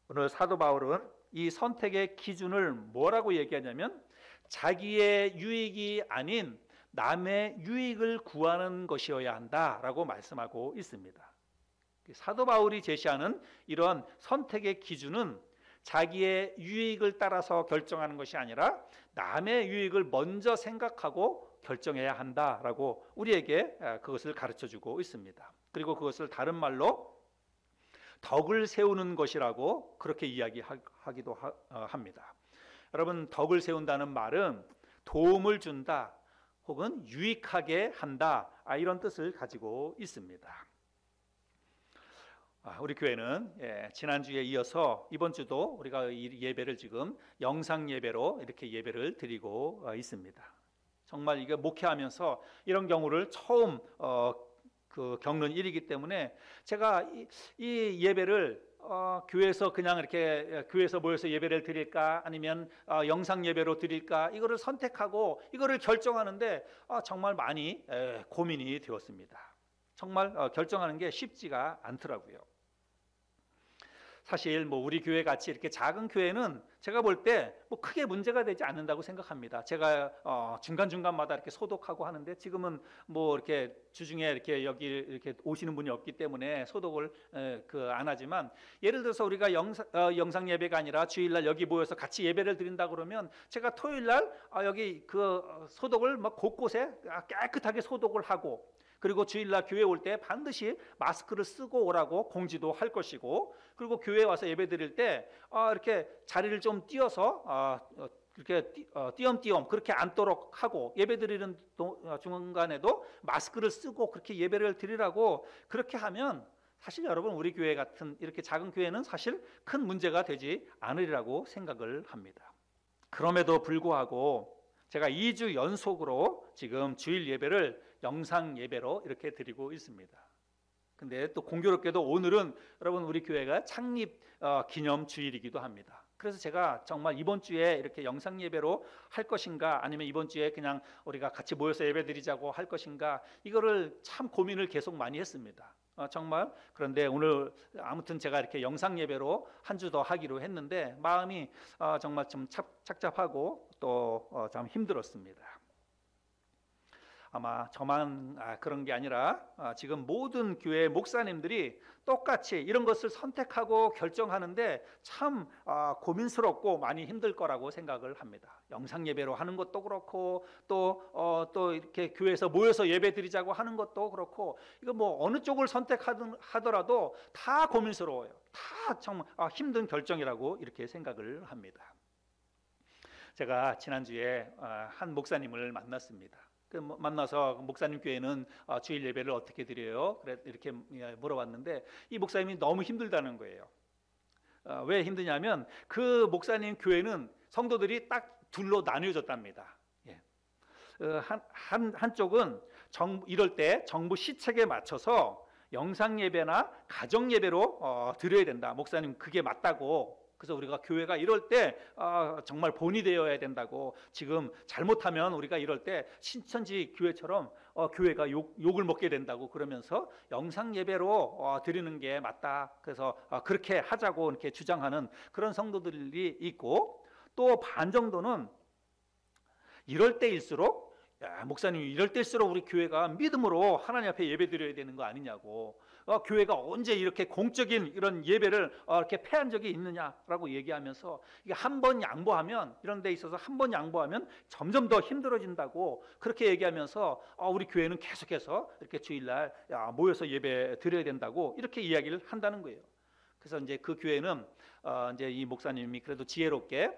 오늘 사도 바울은 이 선택의 기준을 뭐라고 얘기하냐면 자기의 유익이 아닌 남의 유익을 구하는 것이어야 한다라고 말씀하고 있습니다. 사도 바울이 제시하는 이런 선택의 기준은 자기의 유익을 따라서 결정하는 것이 아니라 남의 유익을 먼저 생각하고 결정해야 한다라고 우리에게 그것을 가르쳐주고 있습니다. 그리고 그것을 다른 말로 덕을 세우는 것이라고 그렇게 이야기하기도 합니다. 여러분, 덕을 세운다는 말은 도움을 준다 혹은 유익하게 한다, 이런 뜻을 가지고 있습니다. 우리 교회는 지난주에 이어서 이번 주도 우리가 이 예배를 지금 영상 예배로 이렇게 예배를 드리고 있습니다. 정말 이게 목회하면서 이런 경우를 처음 겪는 일이기 때문에 제가 이 예배를 교회에서 그냥 이렇게 교회에서 모여서 예배를 드릴까 아니면 영상 예배로 드릴까 이거를 선택하고 이거를 결정하는데 정말 많이 고민이 되었습니다. 정말 결정하는 게 쉽지가 않더라고요. 사실 우리 교회 같이 이렇게 작은 교회는 제가 볼 때 크게 문제가 되지 않는다고 생각합니다. 제가 중간중간마다 이렇게 소독하고 하는데 지금은 이렇게 주중에 이렇게 여기 이렇게 오시는 분이 없기 때문에 소독을 안 하지만, 예를 들어서 우리가 영상 예배가 아니라 주일날 여기 모여서 같이 예배를 드린다 그러면 제가 토요일날 여기 그 소독을 곳곳에 깨끗하게 소독을 하고, 그리고 주일날 교회 올 때 반드시 마스크를 쓰고 오라고 공지도 할 것이고, 그리고 교회에 와서 예배 드릴 때 이렇게 자리를 좀 띄어서 이렇게 띄엄띄엄 그렇게 앉도록 하고, 예배 드리는 중간에도 마스크를 쓰고 그렇게 예배를 드리라고 그렇게 하면 사실 여러분, 우리 교회 같은 이렇게 작은 교회는 사실 큰 문제가 되지 않으리라고 생각을 합니다. 그럼에도 불구하고 제가 2주 연속으로 지금 주일 예배를 영상 예배로 이렇게 드리고 있습니다. 근데 또 공교롭게도 오늘은 여러분, 우리 교회가 창립 기념 주일이기도 합니다. 그래서 제가 정말 이번 주에 이렇게 영상 예배로 할 것인가, 아니면 이번 주에 그냥 우리가 같이 모여서 예배 드리자고 할 것인가, 이거를 참 고민을 계속 많이 했습니다. 정말. 그런데 오늘 아무튼 제가 이렇게 영상 예배로 한 주 더 하기로 했는데 마음이 정말 좀 착잡하고 또 참 힘들었습니다. 아마 저만 그런 게 아니라 지금 모든 교회 목사님들이 똑같이 이런 것을 선택하고 결정하는데 참 고민스럽고 많이 힘들 거라고 생각을 합니다. 영상 예배로 하는 것도 그렇고 또 이렇게 교회에서 모여서 예배 드리자고 하는 것도 그렇고, 이거 어느 쪽을 선택하더라도 다 고민스러워요. 다 정말 힘든 결정이라고 이렇게 생각을 합니다. 제가 지난주에 한 목사님을 만났습니다. 만나서 목사님 교회는 주일 예배를 어떻게 드려요? 이렇게 물어봤는데 이 목사님이 너무 힘들다는 거예요. 왜 힘드냐면 그 목사님 교회는 성도들이 딱 둘로 나뉘어졌답니다. 한쪽은 이럴 때 정부 시책에 맞춰서 영상 예배나 가정 예배로 드려야 된다. 목사님 그게 맞다고 그래서 우리가 교회가 이럴 때 정말 본이 되어야 된다고, 지금 잘못하면 우리가 이럴 때 신천지 교회처럼 교회가 욕을 먹게 된다고 그러면서 영상 예배로 드리는 게 맞다. 그래서 그렇게 하자고 이렇게 주장하는 그런 성도들이 있고, 또 반 정도는 이럴 때일수록 목사님 이럴 때일수록 우리 교회가 믿음으로 하나님 앞에 예배 드려야 되는 거 아니냐고, 교회가 언제 이렇게 공적인 이런 예배를 이렇게 패한 적이 있느냐라고 얘기하면서, 이게 한 번 양보하면, 이런 데 있어서 한 번 양보하면 점점 더 힘들어진다고 그렇게 얘기하면서 우리 교회는 계속해서 이렇게 주일날 모여서 예배 드려야 된다고 이렇게 이야기를 한다는 거예요. 그래서 이제 그 교회는 이제 이 목사님이 그래도 지혜롭게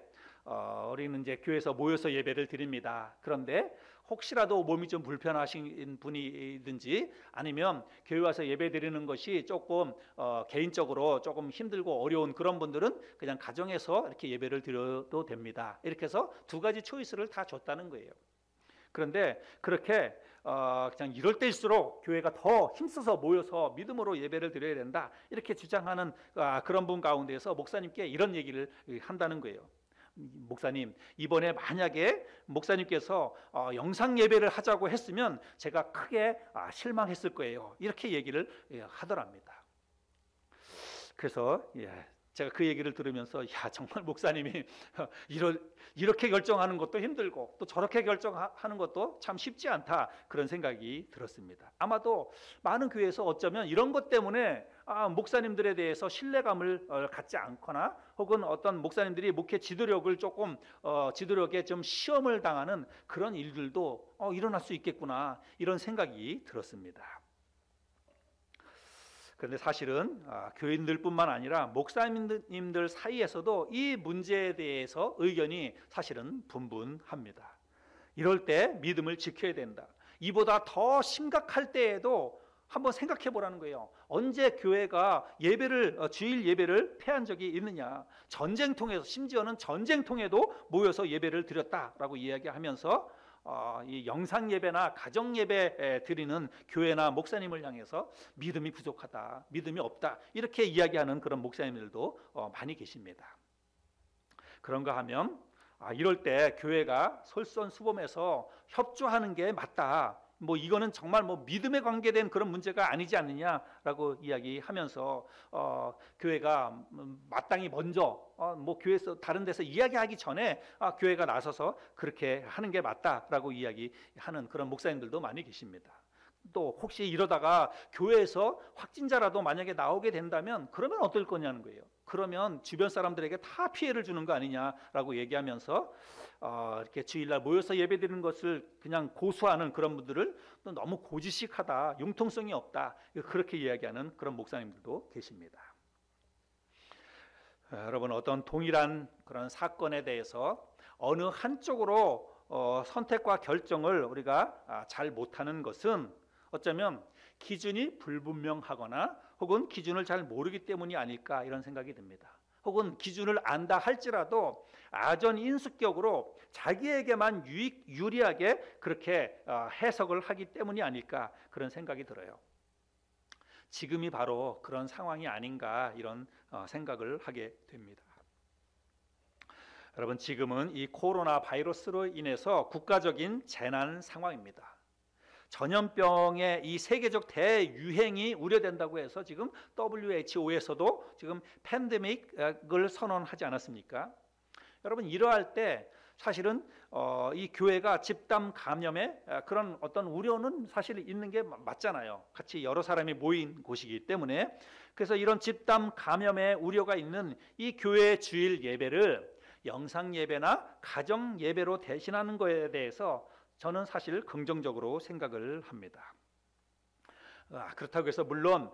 우리는 이제 교회에서 모여서 예배를 드립니다. 그런데 혹시라도 몸이 좀 불편하신 분이든지 아니면 교회 와서 예배 드리는 것이 조금 개인적으로 조금 힘들고 어려운 그런 분들은 그냥 가정에서 이렇게 예배를 드려도 됩니다. 이렇게 해서 두 가지 초이스를 다 줬다는 거예요. 그런데 그렇게 그냥 이럴 때일수록 교회가 더 힘써서 모여서 믿음으로 예배를 드려야 된다 이렇게 주장하는 그런 분 가운데서 목사님께 이런 얘기를 한다는 거예요. 목사님, 이번에 만약에 목사님께서 영상 예배를 하자고 했으면 제가 크게 실망했을 거예요. 이렇게 얘기를 하더랍니다. 그래서 제가 그 얘기를 들으면서 정말 목사님이 이렇게 결정하는 것도 힘들고 또 저렇게 결정하는 것도 참 쉽지 않다, 그런 생각이 들었습니다. 아마도 많은 교회에서 어쩌면 이런 것 때문에 목사님들에 대해서 신뢰감을 갖지 않거나, 혹은 어떤 목사님들이 목회 지도력을 조금 지도력에 좀 시험을 당하는 그런 일들도 일어날 수 있겠구나, 이런 생각이 들었습니다. 그런데 사실은 교인들뿐만 아니라 목사님들 사이에서도 이 문제에 대해서 의견이 사실은 분분합니다. 이럴 때 믿음을 지켜야 된다. 이보다 더 심각할 때에도 한번 생각해 보라는 거예요. 언제 교회가 주일 예배를 패한 적이 있느냐. 전쟁통에서, 심지어는 전쟁통에도 모여서 예배를 드렸다라고 이야기하면서 이 영상 예배나 가정 예배 드리는 교회나 목사님을 향해서 믿음이 부족하다, 믿음이 없다, 이렇게 이야기하는 그런 목사님들도 많이 계십니다. 그런가 하면 이럴 때 교회가 솔선수범해서 협조하는 게 맞다, 이거는 정말 믿음에 관계된 그런 문제가 아니지 않느냐라고 이야기하면서 교회가 마땅히 먼저 교회에서 다른 데서 이야기하기 전에 교회가 나서서 그렇게 하는 게 맞다라고 이야기하는 그런 목사님들도 많이 계십니다. 또 혹시 이러다가 교회에서 확진자라도 만약에 나오게 된다면 그러면 어떨 거냐는 거예요. 그러면 주변 사람들에게 다 피해를 주는 거 아니냐라고 얘기하면서 이렇게 주일날 모여서 예배드리는 것을 그냥 고수하는 그런 분들을 또 너무 고지식하다, 융통성이 없다, 그렇게 이야기하는 그런 목사님들도 계십니다. 여러분, 어떤 동일한 그런 사건에 대해서 어느 한쪽으로 선택과 결정을 우리가 잘 못하는 것은 어쩌면 기준이 불분명하거나 혹은 기준을 잘 모르기 때문이 아닐까, 이런 생각이 듭니다. 혹은 기준을 안다 할지라도 아전인수격으로 자기에게만 유리하게 그렇게 해석을 하기 때문이 아닐까, 그런 생각이 들어요. 지금이 바로 그런 상황이 아닌가, 이런 생각을 하게 됩니다. 여러분, 지금은 이 코로나 바이러스로 인해서 국가적인 재난 상황입니다. 전염병의 이 세계적 대유행이 우려된다고 해서 지금 WHO에서도 지금 팬데믹을 선언하지 않았습니까? 여러분, 이러할 때 사실은 이 교회가 집단 감염의 그런 어떤 우려는 사실 있는 게 맞잖아요. 같이 여러 사람이 모인 곳이기 때문에. 그래서 이런 집단 감염의 우려가 있는 이 교회 주일 예배를 영상 예배나 가정 예배로 대신하는 것에 대해서 저는 사실 긍정적으로 생각을 합니다. 그렇다고 해서 물론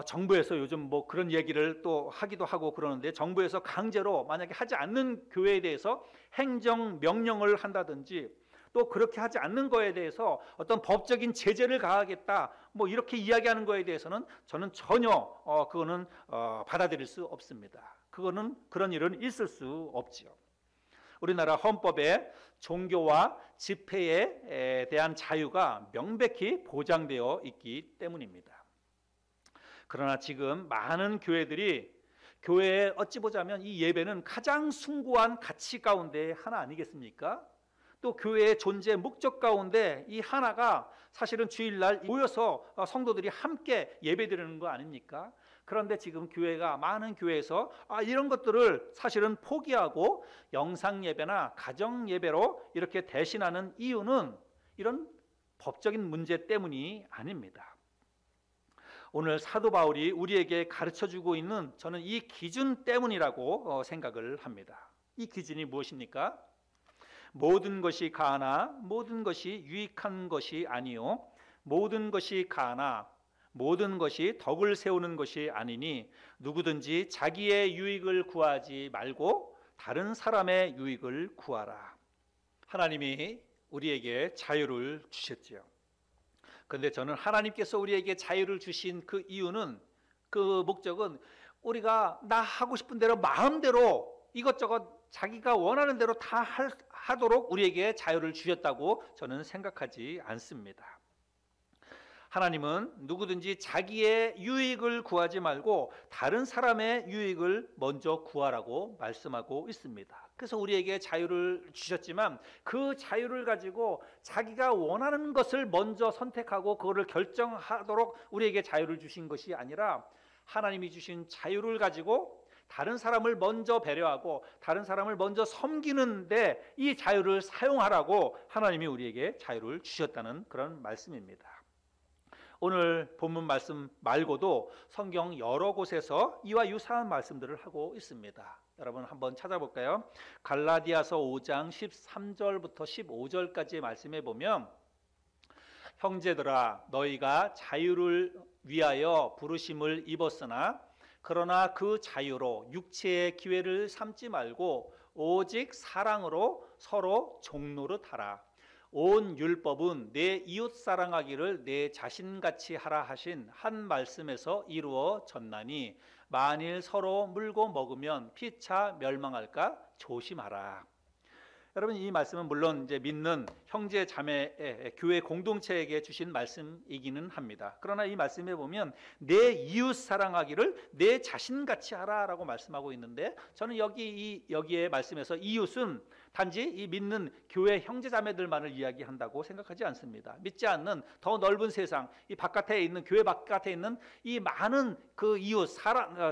정부에서 요즘 그런 얘기를 또 하기도 하고 그러는데, 정부에서 강제로 만약에 하지 않는 교회에 대해서 행정 명령을 한다든지, 또 그렇게 하지 않는 거에 대해서 어떤 법적인 제재를 가하겠다, 이렇게 이야기하는 거에 대해서는 저는 전혀 그거는 받아들일 수 없습니다. 그거는 그런 일은 있을 수 없지요. 우리나라 헌법에 종교와 집회에 대한 자유가 명백히 보장되어 있기 때문입니다. 그러나 지금 많은 교회들이 교회에 어찌 보자면 이 예배는 가장 숭고한 가치 가운데 하나 아니겠습니까? 또 교회의 존재 목적 가운데 이 하나가 사실은 주일날 모여서 성도들이 함께 예배드리는 거 아닙니까? 그런데 지금 교회가 많은 교회에서 이런 것들을 사실은 포기하고 영상 예배나 가정 예배로 이렇게 대신하는 이유는 이런 법적인 문제 때문이 아닙니다. 오늘 사도 바울이 우리에게 가르쳐주고 있는 저는 이 기준 때문이라고 생각을 합니다. 이 기준이 무엇입니까? 모든 것이 가하나 모든 것이 유익한 것이 아니요 모든 것이 가하나 모든 것이 덕을 세우는 것이 아니니 누구든지 자기의 유익을 구하지 말고 다른 사람의 유익을 구하라. 하나님이 우리에게 자유를 주셨지요. 그런데 저는 하나님께서 우리에게 자유를 주신 그 이유는, 그 목적은 우리가 나 하고 싶은 대로 마음대로 이것저것 자기가 원하는 대로 다 하도록 우리에게 자유를 주셨다고 저는 생각하지 않습니다. 하나님은 누구든지 자기의 유익을 구하지 말고 다른 사람의 유익을 먼저 구하라고 말씀하고 있습니다. 그래서 우리에게 자유를 주셨지만 그 자유를 가지고 자기가 원하는 것을 먼저 선택하고 그거를 결정하도록 우리에게 자유를 주신 것이 아니라 하나님이 주신 자유를 가지고 다른 사람을 먼저 배려하고 다른 사람을 먼저 섬기는데 이 자유를 사용하라고 하나님이 우리에게 자유를 주셨다는 그런 말씀입니다. 오늘 본문 말씀 말고도 성경 여러 곳에서 이와 유사한 말씀들을 하고 있습니다. 여러분 한번 찾아볼까요? 갈라디아서 5장 13절부터 15절까지의 말씀에 보면 형제들아 너희가 자유를 위하여 부르심을 입었으나 그러나 그 자유로 육체의 기회를 삼지 말고 오직 사랑으로 서로 종노릇하라. 온 율법은 내 이웃 사랑하기를 내 자신같이 하라 하신 한 말씀에서 이루어졌나니 만일 서로 물고 먹으면 피차 멸망할까 조심하라. 여러분 이 말씀은 물론 이제 믿는 형제 자매 교회 공동체에게 주신 말씀이기는 합니다. 그러나 이 말씀에 보면 내 이웃 사랑하기를 내 자신같이 하라라고 말씀하고 있는데 저는 여기에 말씀에서 이웃은 단지 이 믿는 교회 형제 자매들만을 이야기한다고 생각하지 않습니다. 믿지 않는 더 넓은 세상, 이 바깥에 있는 교회 바깥에 있는 이 많은 그 이웃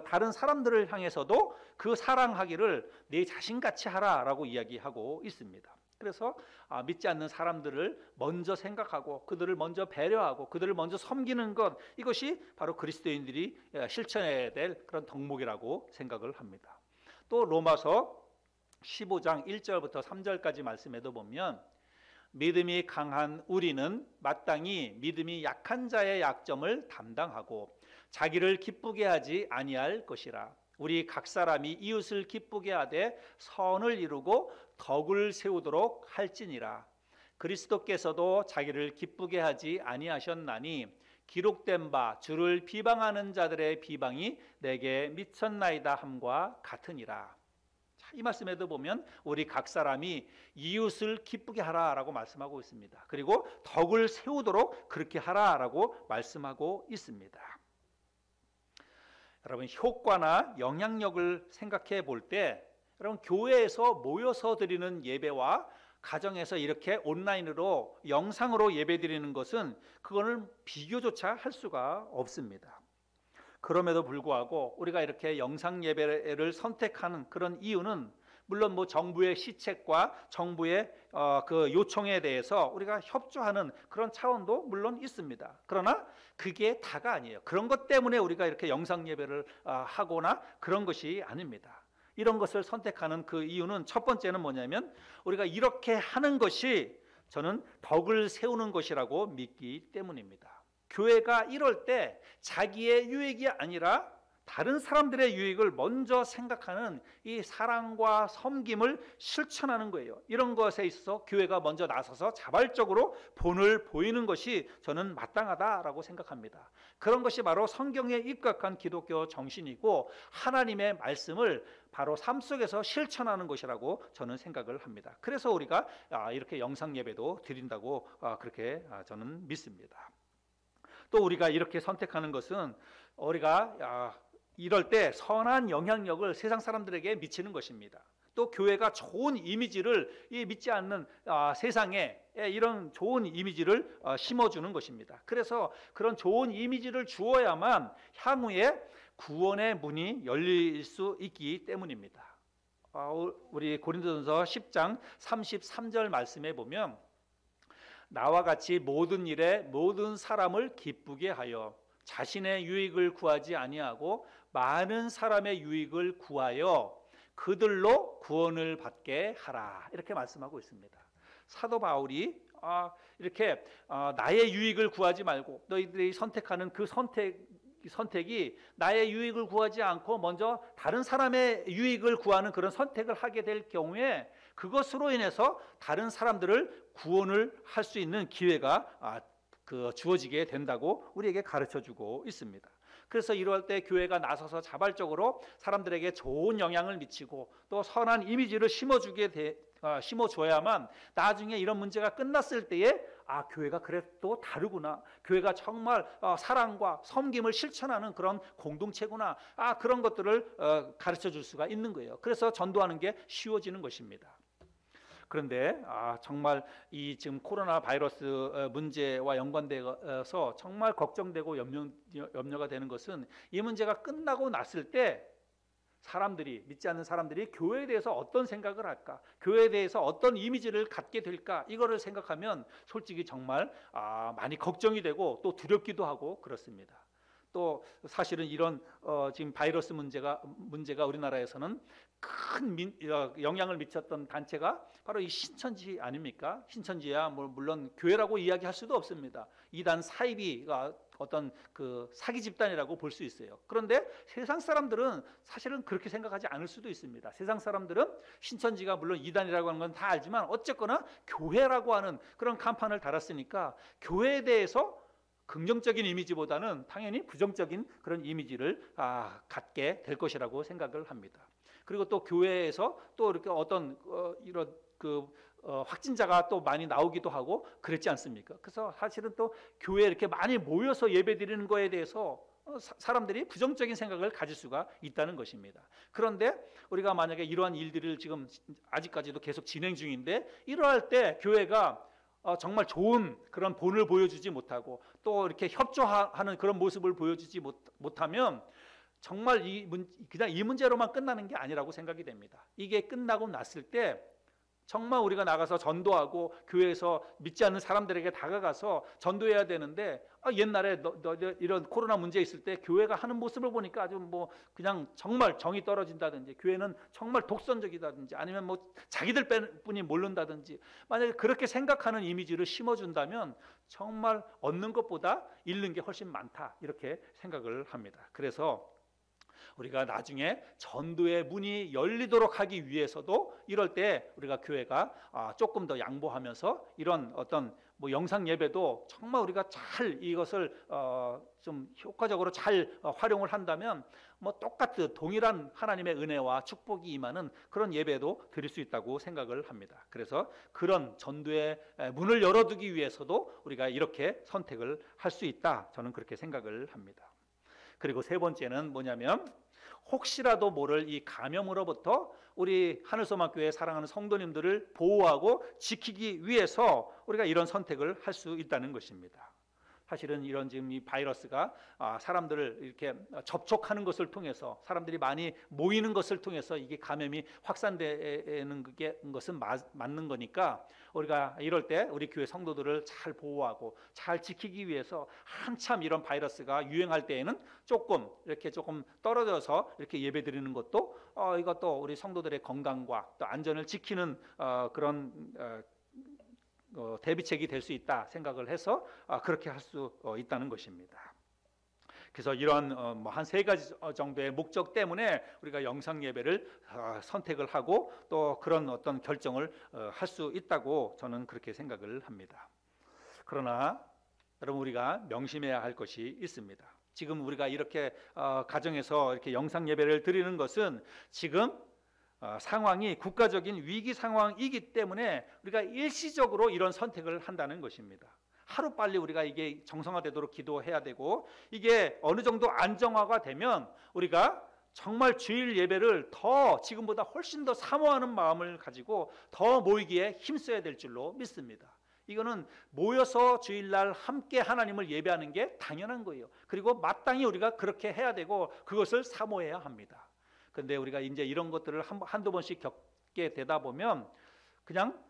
다른 사람들을 향해서도 그 사랑하기를 내 자신같이 하라라고 이야기하고 있습니다. 그래서 믿지 않는 사람들을 먼저 생각하고 그들을 먼저 배려하고 그들을 먼저 섬기는 것, 이것이 바로 그리스도인들이 실천해야 될 그런 덕목이라고 생각을 합니다. 또 로마서 15장 1절부터 3절까지 말씀에도 보면 믿음이 강한 우리는 마땅히 믿음이 약한 자의 약점을 담당하고 자기를 기쁘게 하지 아니할 것이라. 우리 각 사람이 이웃을 기쁘게 하되 선을 이루고 덕을 세우도록 할지니라. 그리스도께서도 자기를 기쁘게 하지 아니하셨나니 기록된 바 주를 비방하는 자들의 비방이 내게 미쳤나이다 함과 같으니라. 이 말씀에도 보면 우리 각 사람이 이웃을 기쁘게 하라라고 말씀하고 있습니다. 그리고 덕을 세우도록 그렇게 하라라고 말씀하고 있습니다. 여러분 효과나 영향력을 생각해 볼 때 여러분 교회에서 모여서 드리는 예배와 가정에서 이렇게 온라인으로 영상으로 예배 드리는 것은 그거는 비교조차 할 수가 없습니다. 그럼에도 불구하고 우리가 이렇게 영상 예배를 선택하는 그런 이유는 물론 정부의 시책과 정부의 그 요청에 대해서 우리가 협조하는 그런 차원도 물론 있습니다. 그러나 그게 다가 아니에요. 그런 것 때문에 우리가 이렇게 영상 예배를 하거나 그런 것이 아닙니다. 이런 것을 선택하는 그 이유는 첫 번째는 뭐냐면 우리가 이렇게 하는 것이 저는 덕을 세우는 것이라고 믿기 때문입니다. 교회가 이럴 때 자기의 유익이 아니라 다른 사람들의 유익을 먼저 생각하는 이 사랑과 섬김을 실천하는 거예요. 이런 것에 있어서 교회가 먼저 나서서 자발적으로 본을 보이는 것이 저는 마땅하다라고 생각합니다. 그런 것이 바로 성경에 입각한 기독교 정신이고 하나님의 말씀을 바로 삶 속에서 실천하는 것이라고 저는 생각을 합니다. 그래서 우리가 이렇게 영상 예배도 드린다고 그렇게 저는 믿습니다. 또 우리가 이렇게 선택하는 것은 우리가 이럴 때 선한 영향력을 세상 사람들에게 미치는 것입니다. 또 교회가 좋은 이미지를 믿지 않는 세상에 이런 좋은 이미지를 심어주는 것입니다. 그래서 그런 좋은 이미지를 주어야만 향후에 구원의 문이 열릴 수 있기 때문입니다. 우리 고린도전서 10장 33절 말씀에 보면 나와 같이 모든 일에 모든 사람을 기쁘게 하여 자신의 유익을 구하지 아니하고 많은 사람의 유익을 구하여 그들로 구원을 받게 하라, 이렇게 말씀하고 있습니다. 사도 바울이 이렇게 나의 유익을 구하지 말고 너희들이 선택하는 그 선택이 나의 유익을 구하지 않고 먼저 다른 사람의 유익을 구하는 그런 선택을 하게 될 경우에 그것으로 인해서 다른 사람들을 구원을 할 수 있는 기회가 주어지게 된다고 우리에게 가르쳐주고 있습니다. 그래서 이럴 때 교회가 나서서 자발적으로 사람들에게 좋은 영향을 미치고 또 선한 이미지를 심어줘야만 나중에 이런 문제가 끝났을 때에 교회가 그래도 다르구나, 교회가 정말 사랑과 섬김을 실천하는 그런 공동체구나, 그런 것들을 가르쳐 줄 수가 있는 거예요. 그래서 전도하는 게 쉬워지는 것입니다. 그런데 정말 이 지금 코로나 바이러스 문제와 연관되어서 정말 걱정되고 염려가 되는 것은 이 문제가 끝나고 났을 때 믿지 않는 사람들이 교회에 대해서 어떤 생각을 할까, 교회에 대해서 어떤 이미지를 갖게 될까, 이거를 생각하면 솔직히 정말 많이 걱정이 되고 또 두렵기도 하고 그렇습니다. 또 사실은 이런 지금 바이러스 문제가 우리나라에서는 큰 영향을 미쳤던 단체가 바로 이 신천지 아닙니까? 신천지야 물론 교회라고 이야기할 수도 없습니다. 이단 사이비가 어떤 그 사기 집단이라고 볼 수 있어요. 그런데 세상 사람들은 사실은 그렇게 생각하지 않을 수도 있습니다. 세상 사람들은 신천지가 물론 이단이라고 하는 건 다 알지만 어쨌거나 교회라고 하는 그런 간판을 달았으니까 교회에 대해서 긍정적인 이미지보다는 당연히 부정적인 그런 이미지를 갖게 될 것이라고 생각을 합니다. 그리고 또 교회에서 또 이렇게 어떤 이런 확진자가 또 많이 나오기도 하고 그랬지 않습니까? 그래서 사실은 또 교회에 이렇게 많이 모여서 예배드리는 거에 대해서 사람들이 부정적인 생각을 가질 수가 있다는 것입니다. 그런데 우리가 만약에 이러한 일들을 지금 아직까지도 계속 진행 중인데 이러할 때 교회가 정말 좋은 그런 본을 보여주지 못하고 또 이렇게 협조하는 그런 모습을 보여주지 못하면 정말 그냥 이 문제로만 끝나는 게 아니라고 생각이 됩니다. 이게 끝나고 났을 때 정말 우리가 나가서 전도하고 교회에서 믿지 않는 사람들에게 다가가서 전도해야 되는데 옛날에 이런 코로나 문제 있을 때 교회가 하는 모습을 보니까 아주 그냥 정말 정이 떨어진다든지 교회는 정말 독선적이다든지 아니면 자기들 뿐이 모른다든지 만약에 그렇게 생각하는 이미지를 심어준다면 정말 얻는 것보다 잃는 게 훨씬 많다, 이렇게 생각을 합니다. 그래서 우리가 나중에 전도의 문이 열리도록 하기 위해서도 이럴 때 우리가 교회가 조금 더 양보하면서 이런 어떤 영상 예배도 정말 우리가 잘 이것을 좀 효과적으로 잘 활용을 한다면 똑같은 동일한 하나님의 은혜와 축복이 임하는 그런 예배도 드릴 수 있다고 생각을 합니다. 그래서 그런 전도의 문을 열어두기 위해서도 우리가 이렇게 선택을 할 수 있다, 저는 그렇게 생각을 합니다. 그리고 세 번째는 뭐냐면 혹시라도 모를 이 감염으로부터 우리 하늘소망교회 사랑하는 성도님들을 보호하고 지키기 위해서 우리가 이런 선택을 할 수 있다는 것입니다. 사실은 이런 지금 이 바이러스가 사람들을 이렇게 접촉하는 것을 통해서 사람들이 많이 모이는 것을 통해서 이게 감염이 확산되는 것은 맞는 거니까 우리가 이럴 때 우리 교회 성도들을 잘 보호하고 잘 지키기 위해서 한참 이런 바이러스가 유행할 때에는 조금 떨어져서 이렇게 예배드리는 것도 이것도 우리 성도들의 건강과 또 안전을 지키는 그런 대비책이 될 수 있다 생각을 해서 그렇게 할 수 있다는 것입니다. 그래서 이런 한 세 가지 정도의 목적 때문에 우리가 영상 예배를 선택을 하고 또 그런 어떤 결정을 할 수 있다고 저는 그렇게 생각을 합니다. 그러나 여러분, 우리가 명심해야 할 것이 있습니다. 지금 우리가 이렇게 가정에서 이렇게 영상 예배를 드리는 것은 지금 상황이 국가적인 위기 상황이기 때문에 우리가 일시적으로 이런 선택을 한다는 것입니다. 하루빨리 우리가 이게 정상화되도록 기도해야 되고, 이게 어느 정도 안정화가 되면 우리가 정말 주일 예배를 더 지금보다 훨씬 더 사모하는 마음을 가지고 더 모이기에 힘써야 될 줄로 믿습니다. 이거는 모여서 주일날 함께 하나님을 예배하는 게 당연한 거예요. 그리고 마땅히 우리가 그렇게 해야 되고 그것을 사모해야 합니다. 그런데 우리가 이제 이런 것들을 한두 번씩 겪게 되다 보면 그냥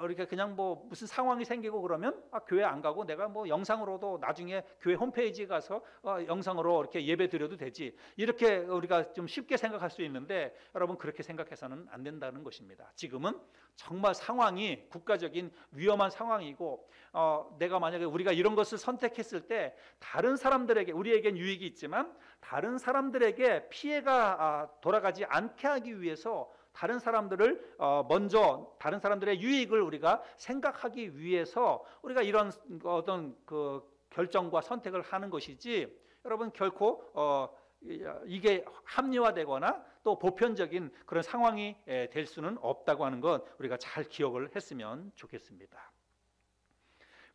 이렇게 그냥 뭐 무슨 상황이 생기고 그러면 교회 안 가고 내가 뭐 영상으로도 나중에 교회 홈페이지에 가서 영상으로 이렇게 예배 드려도 되지, 이렇게 우리가 좀 쉽게 생각할 수 있는데, 여러분 그렇게 생각해서는 안 된다는 것입니다. 지금은 정말 상황이 국가적인 위험한 상황이고, 내가 만약에 우리가 이런 것을 선택했을 때 다른 사람들에게, 우리에겐 유익이 있지만 다른 사람들에게 피해가 돌아가지 않게 하기 위해서 다른 사람들을 먼저, 다른 사람들의 유익을 우리가 생각하기 위해서 우리가 이런 어떤 그 결정과 선택을 하는 것이지, 여러분 결코 이게 합리화되거나 또 보편적인 그런 상황이 될 수는 없다고 하는 것 우리가 잘 기억을 했으면 좋겠습니다.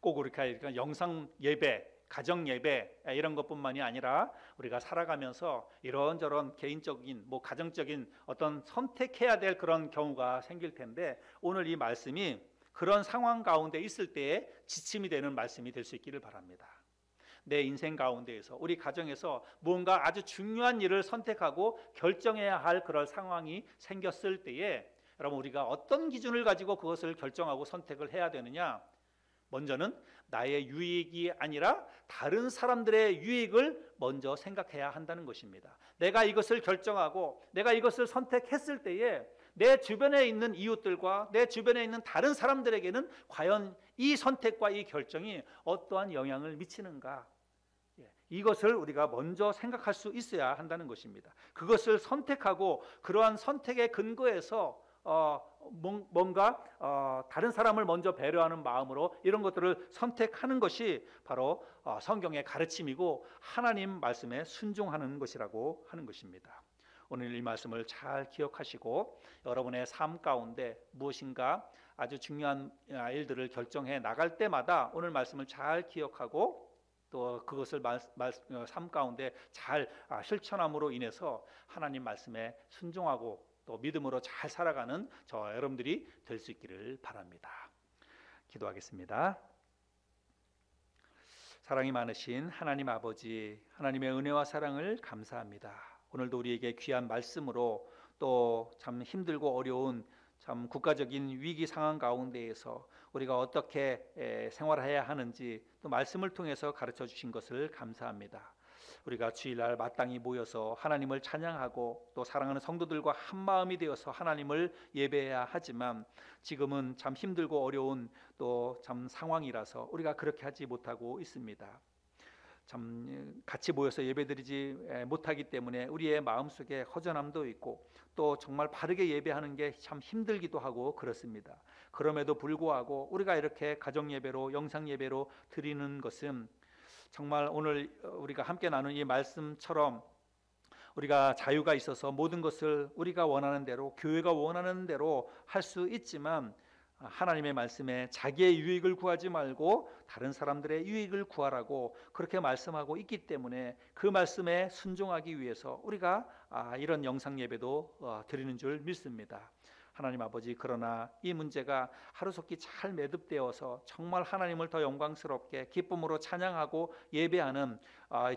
꼭 우리가 영상 예배, 가정 예배 이런 것뿐만이 아니라 우리가 살아가면서 이런저런 개인적인 뭐 가정적인 어떤 선택해야 될 그런 경우가 생길 텐데, 오늘 이 말씀이 그런 상황 가운데 있을 때에 지침이 되는 말씀이 될 수 있기를 바랍니다. 내 인생 가운데에서, 우리 가정에서 무언가 아주 중요한 일을 선택하고 결정해야 할 그런 상황이 생겼을 때에 여러분 우리가 어떤 기준을 가지고 그것을 결정하고 선택을 해야 되느냐? 먼저는 나의 유익이 아니라 다른 사람들의 유익을 먼저 생각해야 한다는 것입니다. 내가 이것을 결정하고 내가 이것을 선택했을 때에 내 주변에 있는 이웃들과 내 주변에 있는 다른 사람들에게는 과연 이 선택과 이 결정이 어떠한 영향을 미치는가, 이것을 우리가 먼저 생각할 수 있어야 한다는 것입니다. 그것을 선택하고 그러한 선택의 근거에서 뭔가 다른 사람을 먼저 배려하는 마음으로 이런 것들을 선택하는 것이 바로 성경의 가르침이고 하나님 말씀에 순종하는 것이라고 하는 것입니다. 오늘 이 말씀을 잘 기억하시고 여러분의 삶 가운데 무엇인가 아주 중요한 일들을 결정해 나갈 때마다 오늘 말씀을 잘 기억하고 또 그것을 삶 가운데 잘 실천함으로 인해서 하나님 말씀에 순종하고 또 믿음으로 잘 살아가는 저와 여러분들이 될 수 있기를 바랍니다. 기도하겠습니다. 사랑이 많으신 하나님 아버지, 하나님의 은혜와 사랑을 감사합니다. 오늘도 우리에게 귀한 말씀으로 또 참 힘들고 어려운 참 국가적인 위기 상황 가운데에서 우리가 어떻게 생활해야 하는지 또 말씀을 통해서 가르쳐 주신 것을 감사합니다. 우리가 주일날 마땅히 모여서 하나님을 찬양하고 또 사랑하는 성도들과 한 마음이 되어서 하나님을 예배해야 하지만 지금은 참 힘들고 어려운 또 참 상황이라서 우리가 그렇게 하지 못하고 있습니다. 참 같이 모여서 예배드리지 못하기 때문에 우리의 마음속에 허전함도 있고 또 정말 바르게 예배하는 게 참 힘들기도 하고 그렇습니다. 그럼에도 불구하고 우리가 이렇게 가정 예배로, 영상 예배로 드리는 것은 정말 오늘 우리가 함께 나눈 이 말씀처럼 우리가 자유가 있어서 모든 것을 우리가 원하는 대로, 교회가 원하는 대로 할 수 있지만 하나님의 말씀에 자기의 유익을 구하지 말고 다른 사람들의 유익을 구하라고 그렇게 말씀하고 있기 때문에 그 말씀에 순종하기 위해서 우리가 이런 영상 예배도 드리는 줄 믿습니다. 하나님 아버지, 그러나 이 문제가 하루속히 잘 매듭되어서 정말 하나님을 더 영광스럽게 기쁨으로 찬양하고 예배하는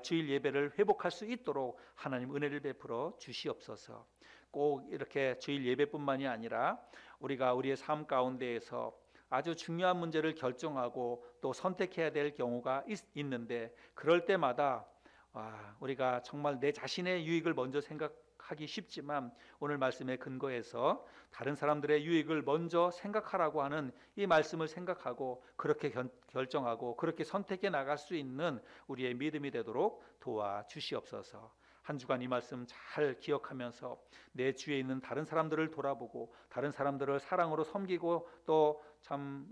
주일 예배를 회복할 수 있도록 하나님 은혜를 베풀어 주시옵소서. 꼭 이렇게 주일 예배뿐만이 아니라 우리가 우리의 삶 가운데에서 아주 중요한 문제를 결정하고 또 선택해야 될 경우가 있는데 그럴 때마다 우리가 정말 내 자신의 유익을 먼저 생각하기 쉽지만 오늘 말씀에 근거해서 다른 사람들의 유익을 먼저 생각하라고 하는 이 말씀을 생각하고 그렇게 결정하고 그렇게 선택해 나갈 수 있는 우리의 믿음이 되도록 도와주시옵소서. 한 주간 이 말씀 잘 기억하면서 내 주위에 있는 다른 사람들을 돌아보고 다른 사람들을 사랑으로 섬기고 또 참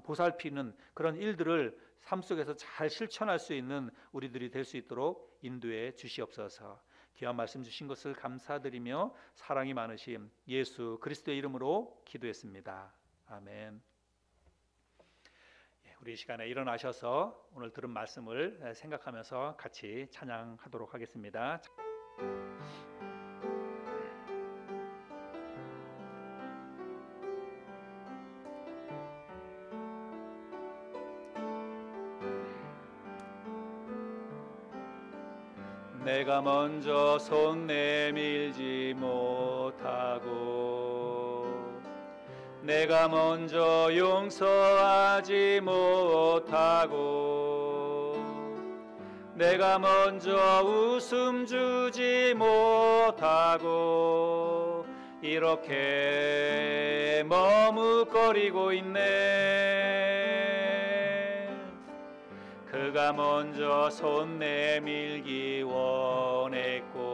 보살피는 그런 일들을 삶 속에서 잘 실천할 수 있는 우리들이 될 수 있도록 인도해 주시옵소서. 귀한 말씀 주신 것을 감사드리며 사랑이 많으신 예수 그리스도의 이름으로 기도했습니다. 아멘. 우리 우리 이 시간에 일어나셔서 오늘 들은 말씀을 생각하면서 같이 찬양하도록 하겠습니다. 내가 먼저 손 내밀지 못하고 내가 먼저 용서하지 못하고 내가 먼저 웃음 주지 못하고 이렇게 머뭇거리고 있네. 그가 먼저 손 내밀기 원했고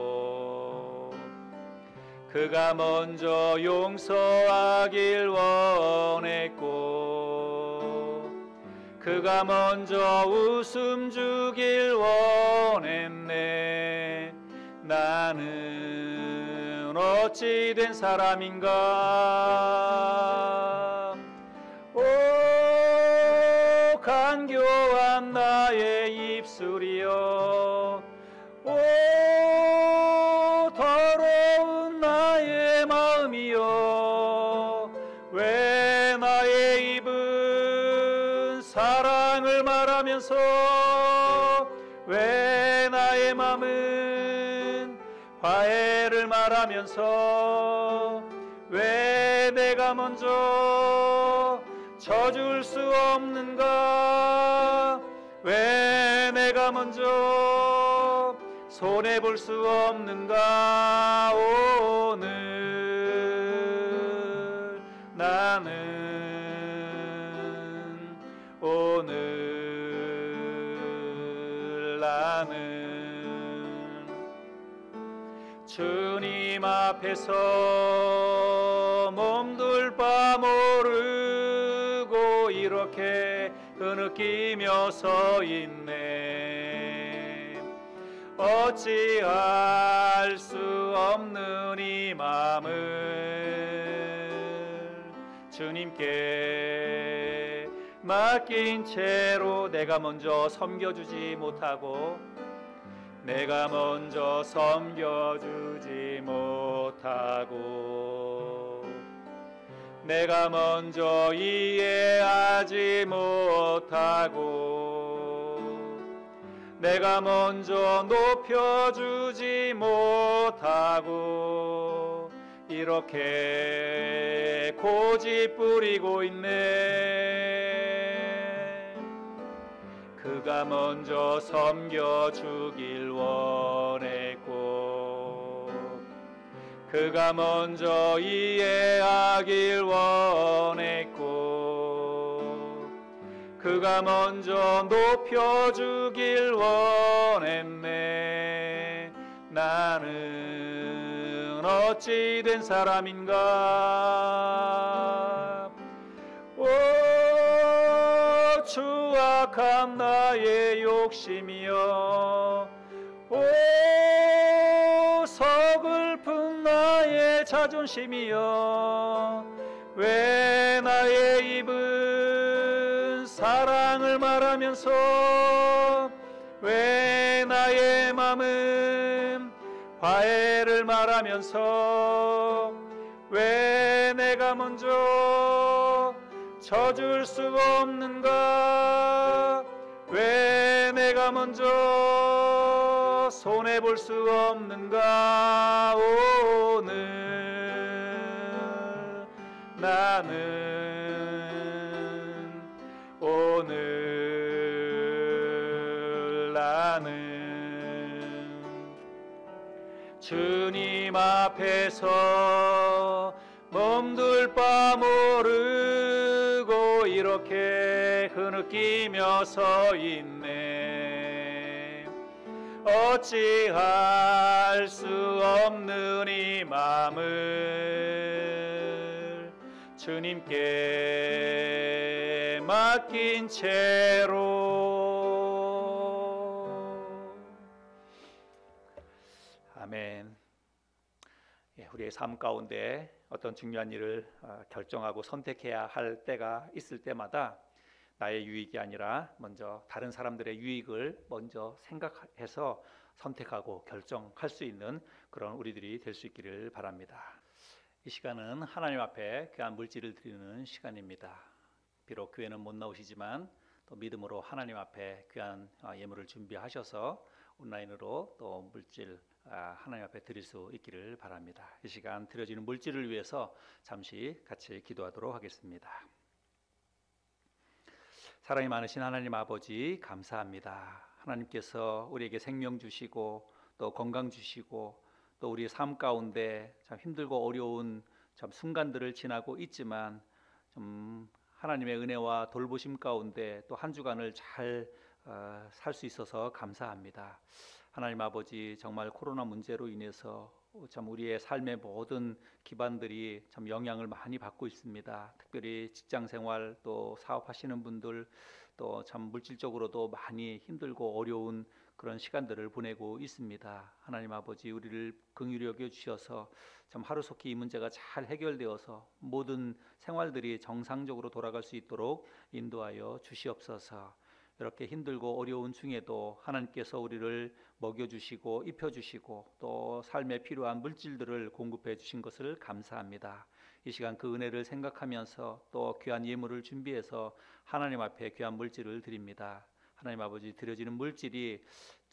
그가 먼저 용서하길 원했고 그가 먼저 웃음 주길 원했네. 나는 어찌 된 사람인가. 오 간교한 나의 입술이여, 오 더러운 나의 마음이여, 왜 나의 입은 사랑을 말하면서 왜 나의 마음은 화해를 말하면서 왜 내가 먼저 져줄 수 없는가. 왜 내가 먼저 손해볼 수 없는가. 오늘 나는 주님 앞에서 몸둘 바 모르고 이렇게 흐느끼며 서 있네. 어찌할 수 없는 이 마음을 주님께 맡긴 채로 내가 먼저 섬겨주지 못하고 내가 먼저 섬겨주지 못하고 내가 먼저 이해하지 못하고 내가 먼저 높여주지 못하고 이렇게 고집 부리고 있네. 그가 먼저 섬겨주길 원했고 그가 먼저 이해하길 원했고 그가 먼저 높여주길 원했네. 나는 어찌 된 사람인가. 오 추악한 나의 욕심이여, 오 서글픈 나의 자존심이여, 왜 나의 입은 사랑을 말하면서 왜 나의 맘은 화해를 말하면서 왜 내가 먼저 져줄 수 없는가. 왜 내가 먼저 손해볼 수 없는가. 오늘 나는 주님 앞에서 몸둘 바 모르고 이렇게 흐느끼며 서 있네. 어찌할 수 없는 이 마음을 주님께 맡긴 채로. 아멘. 우리의 삶 가운데 어떤 중요한 일을 결정하고 선택해야 할 때가 있을 때마다 나의 유익이 아니라 먼저 다른 사람들의 유익을 먼저 생각해서 선택하고 결정할 수 있는 그런 우리들이 될 수 있기를 바랍니다. 이 시간은 하나님 앞에 귀한 물질을 드리는 시간입니다. 비록 교회는 못 나오시지만 또 믿음으로 하나님 앞에 귀한 예물을 준비하셔서 온라인으로 또 물질 하나님 앞에 드릴 수 있기를 바랍니다. 이 시간 드려지는 물질을 위해서 잠시 같이 기도하도록 하겠습니다. 사랑이 많으신 하나님 아버지 감사합니다. 하나님께서 우리에게 생명 주시고 또 건강 주시고 또 우리의 삶 가운데 참 힘들고 어려운 참 순간들을 지나고 있지만 좀 하나님의 은혜와 돌보심 가운데 또 한 주간을 잘 살 수 있어서 감사합니다. 하나님 아버지 정말 코로나 문제로 인해서 참 우리의 삶의 모든 기반들이 참 영향을 많이 받고 있습니다. 특별히 직장 생활 또 사업하시는 분들 또 참 물질적으로도 많이 힘들고 어려운 그런 시간들을 보내고 있습니다. 하나님 아버지 우리를 긍휼히 여겨 주셔서 참 하루속히 이 문제가 잘 해결되어서 모든 생활들이 정상적으로 돌아갈 수 있도록 인도하여 주시옵소서. 이렇게 힘들고 어려운 중에도 하나님께서 우리를 먹여주시고 입혀주시고 또 삶에 필요한 물질들을 공급해 주신 것을 감사합니다. 이 시간 그 은혜를 생각하면서 또 귀한 예물을 준비해서 하나님 앞에 귀한 물질을 드립니다. 하나님 아버지 드려지는 물질이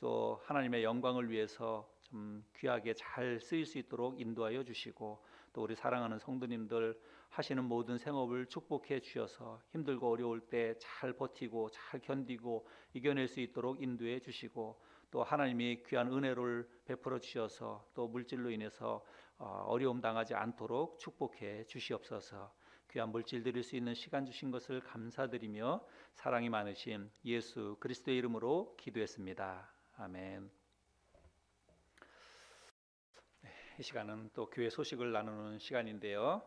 또 하나님의 영광을 위해서 좀 귀하게 잘 쓰일 수 있도록 인도하여 주시고 또 우리 사랑하는 성도님들 하시는 모든 생업을 축복해 주셔서 힘들고 어려울 때 잘 버티고 잘 견디고 이겨낼 수 있도록 인도해 주시고 또 하나님이 귀한 은혜를 베풀어 주셔서 또 물질로 인해서 어려움 당하지 않도록 축복해 주시옵소서. 귀한 물질 드릴 수 있는 시간 주신 것을 감사드리며 사랑이 많으신 예수 그리스도의 이름으로 기도했습니다. 아멘. 이 시간은 또 교회 소식을 나누는 시간인데요.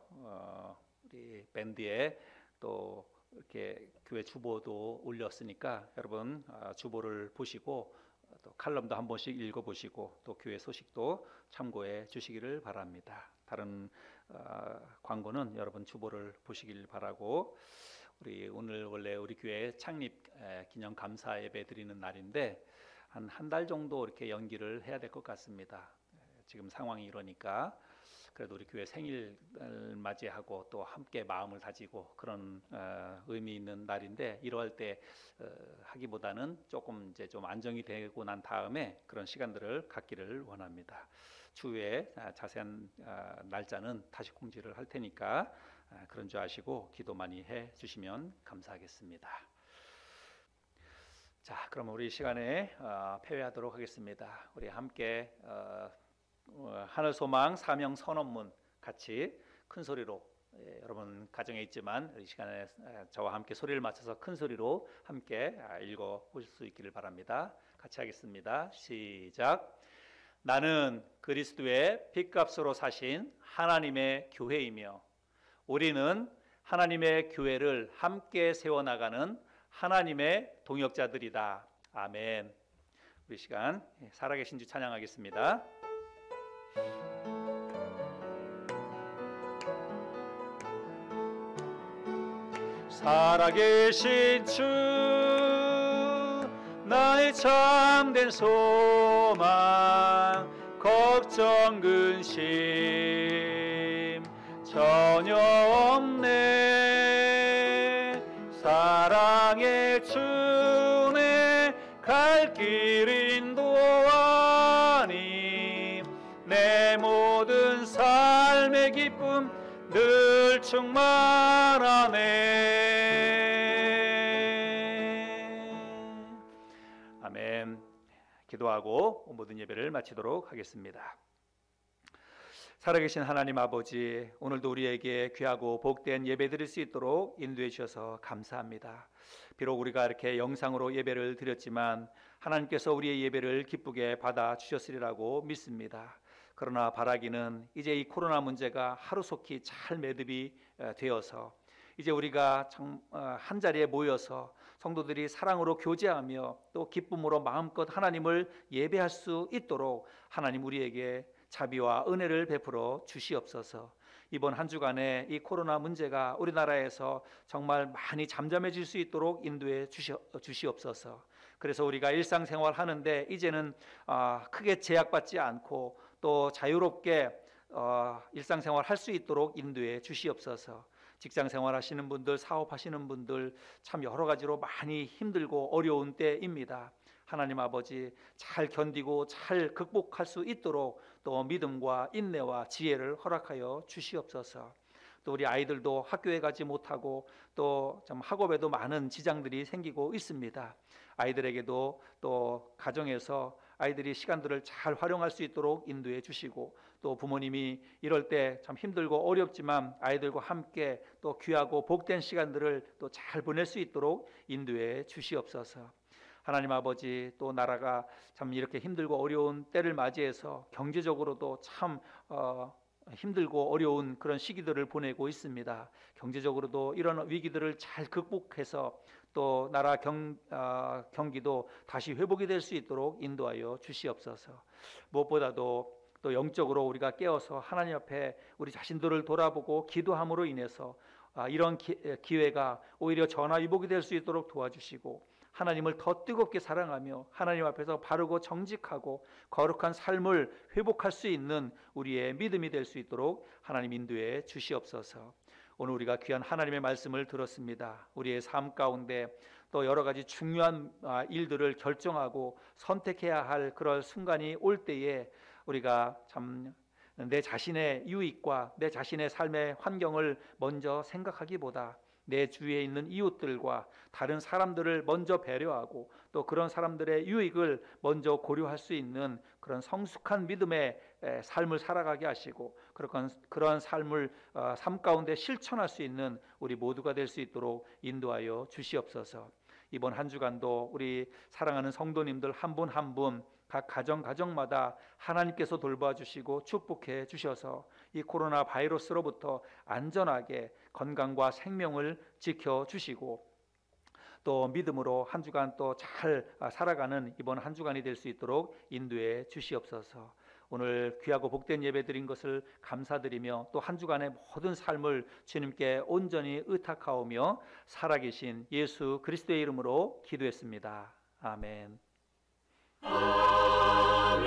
우리 밴드에 또 이렇게 교회 주보도 올렸으니까 여러분 주보를 보시고 또 칼럼도 한 번씩 읽어보시고 또 교회 소식도 참고해 주시기를 바랍니다. 다른 광고는 여러분 주보를 보시길 바라고 우리 오늘 원래 우리 교회 창립 기념 감사 예배 드리는 날인데 한 달 정도 이렇게 연기를 해야 될 것 같습니다. 지금 상황이 이러니까 그래도 우리 교회 생일을 맞이하고 또 함께 마음을 다지고 그런 의미 있는 날인데 이러할 때 하기보다는 조금 이제 좀 안정이 되고 난 다음에 그런 시간들을 갖기를 원합니다. 추후에 자세한 날짜는 다시 공지를 할 테니까 그런 줄 아시고 기도 많이 해 주시면 감사하겠습니다. 자, 그럼 우리 시간에 폐회하도록 하겠습니다. 우리 함께 하늘소망 사명 선언문 같이 큰 소리로 여러분 가정에 있지만 이 시간에 저와 함께 소리를 맞춰서 큰 소리로 함께 읽어 보실 수 있기를 바랍니다. 같이 하겠습니다. 시작. 나는 그리스도의 핏값으로 사신 하나님의 교회이며 우리는 하나님의 교회를 함께 세워나가는 하나님의 동역자들이다. 아멘. 우리 시간 살아계신 주 찬양하겠습니다. 살아계신 주 나의 참된 소망 걱정 근심 전혀 없네 사랑의 주내 갈 길 인도하니 내 모든 삶의 기쁨 늘 충만하네. 아멘. 기도하고 모든 예배를 마치도록 하겠습니다. 살아계신 하나님 아버지, 오늘도 우리에게 귀하고 복된 예배 드릴 수 있도록 인도해 주셔서 감사합니다. 비록 우리가 이렇게 영상으로 예배를 드렸지만 하나님께서 우리의 예배를 기쁘게 받아 주셨으리라고 믿습니다. 그러나 바라기는 이제 이 코로나 문제가 하루속히 잘 매듭이 되어서 이제 우리가 한 자리에 모여서 성도들이 사랑으로 교제하며 또 기쁨으로 마음껏 하나님을 예배할 수 있도록 하나님 우리에게 자비와 은혜를 베풀어 주시옵소서. 이번 한 주간에 이 코로나 문제가 우리나라에서 정말 많이 잠잠해질 수 있도록 인도해 주시옵소서. 그래서 우리가 일상생활 하는데 이제는 크게 제약받지 않고 또 자유롭게 일상생활 할 수 있도록 인도해 주시옵소서. 직장생활 하시는 분들, 사업하시는 분들 참 여러 가지로 많이 힘들고 어려운 때입니다. 하나님 아버지, 잘 견디고 잘 극복할 수 있도록 또 믿음과 인내와 지혜를 허락하여 주시옵소서. 또 우리 아이들도 학교에 가지 못하고 또 좀 학업에도 많은 지장들이 생기고 있습니다. 아이들에게도 또 가정에서 아이들이 시간들을 잘 활용할 수 있도록 인도해 주시고, 또 부모님이 이럴 때 참 힘들고 어렵지만 아이들과 함께 또 귀하고 복된 시간들을 또 잘 보낼 수 있도록 인도해 주시옵소서. 하나님 아버지, 또 나라가 참 이렇게 힘들고 어려운 때를 맞이해서 경제적으로도 참 힘들고 어려운 그런 시기들을 보내고 있습니다. 경제적으로도 이런 위기들을 잘 극복해서 또 나라 경기도 다시 회복이 될 수 있도록 인도하여 주시옵소서. 무엇보다도 또 영적으로 우리가 깨어서 하나님 앞에 우리 자신들을 돌아보고 기도함으로 인해서 이런 기회가 오히려 전화위복이 될 수 있도록 도와주시고, 하나님을 더 뜨겁게 사랑하며 하나님 앞에서 바르고 정직하고 거룩한 삶을 회복할 수 있는 우리의 믿음이 될 수 있도록 하나님 인도해 주시옵소서. 오늘 우리가 귀한 하나님의 말씀을 들었습니다. 우리의 삶 가운데 또 여러 가지 중요한 일들을 결정하고 선택해야 할 그런 순간이 올 때에 우리가 참 내 자신의 유익과 내 자신의 삶의 환경을 먼저 생각하기보다 내 주위에 있는 이웃들과 다른 사람들을 먼저 배려하고 또 그런 사람들의 유익을 먼저 고려할 수 있는 그런 성숙한 믿음의 삶을 살아가게 하시고, 그런 삶을 삶 가운데 실천할 수 있는 우리 모두가 될 수 있도록 인도하여 주시옵소서. 이번 한 주간도 우리 사랑하는 성도님들 한 분 한 분 각 가정마다 하나님께서 돌봐주시고 축복해 주셔서 이 코로나 바이러스로부터 안전하게 건강과 생명을 지켜주시고, 또 믿음으로 한 주간 또 잘 살아가는 이번 한 주간이 될 수 있도록 인도해 주시옵소서. 오늘 귀하고 복된 예배 드린 것을 감사드리며 또 한 주간의 모든 삶을 주님께 온전히 의탁하오며 살아계신 예수 그리스도의 이름으로 기도했습니다. 아멘. 아멘.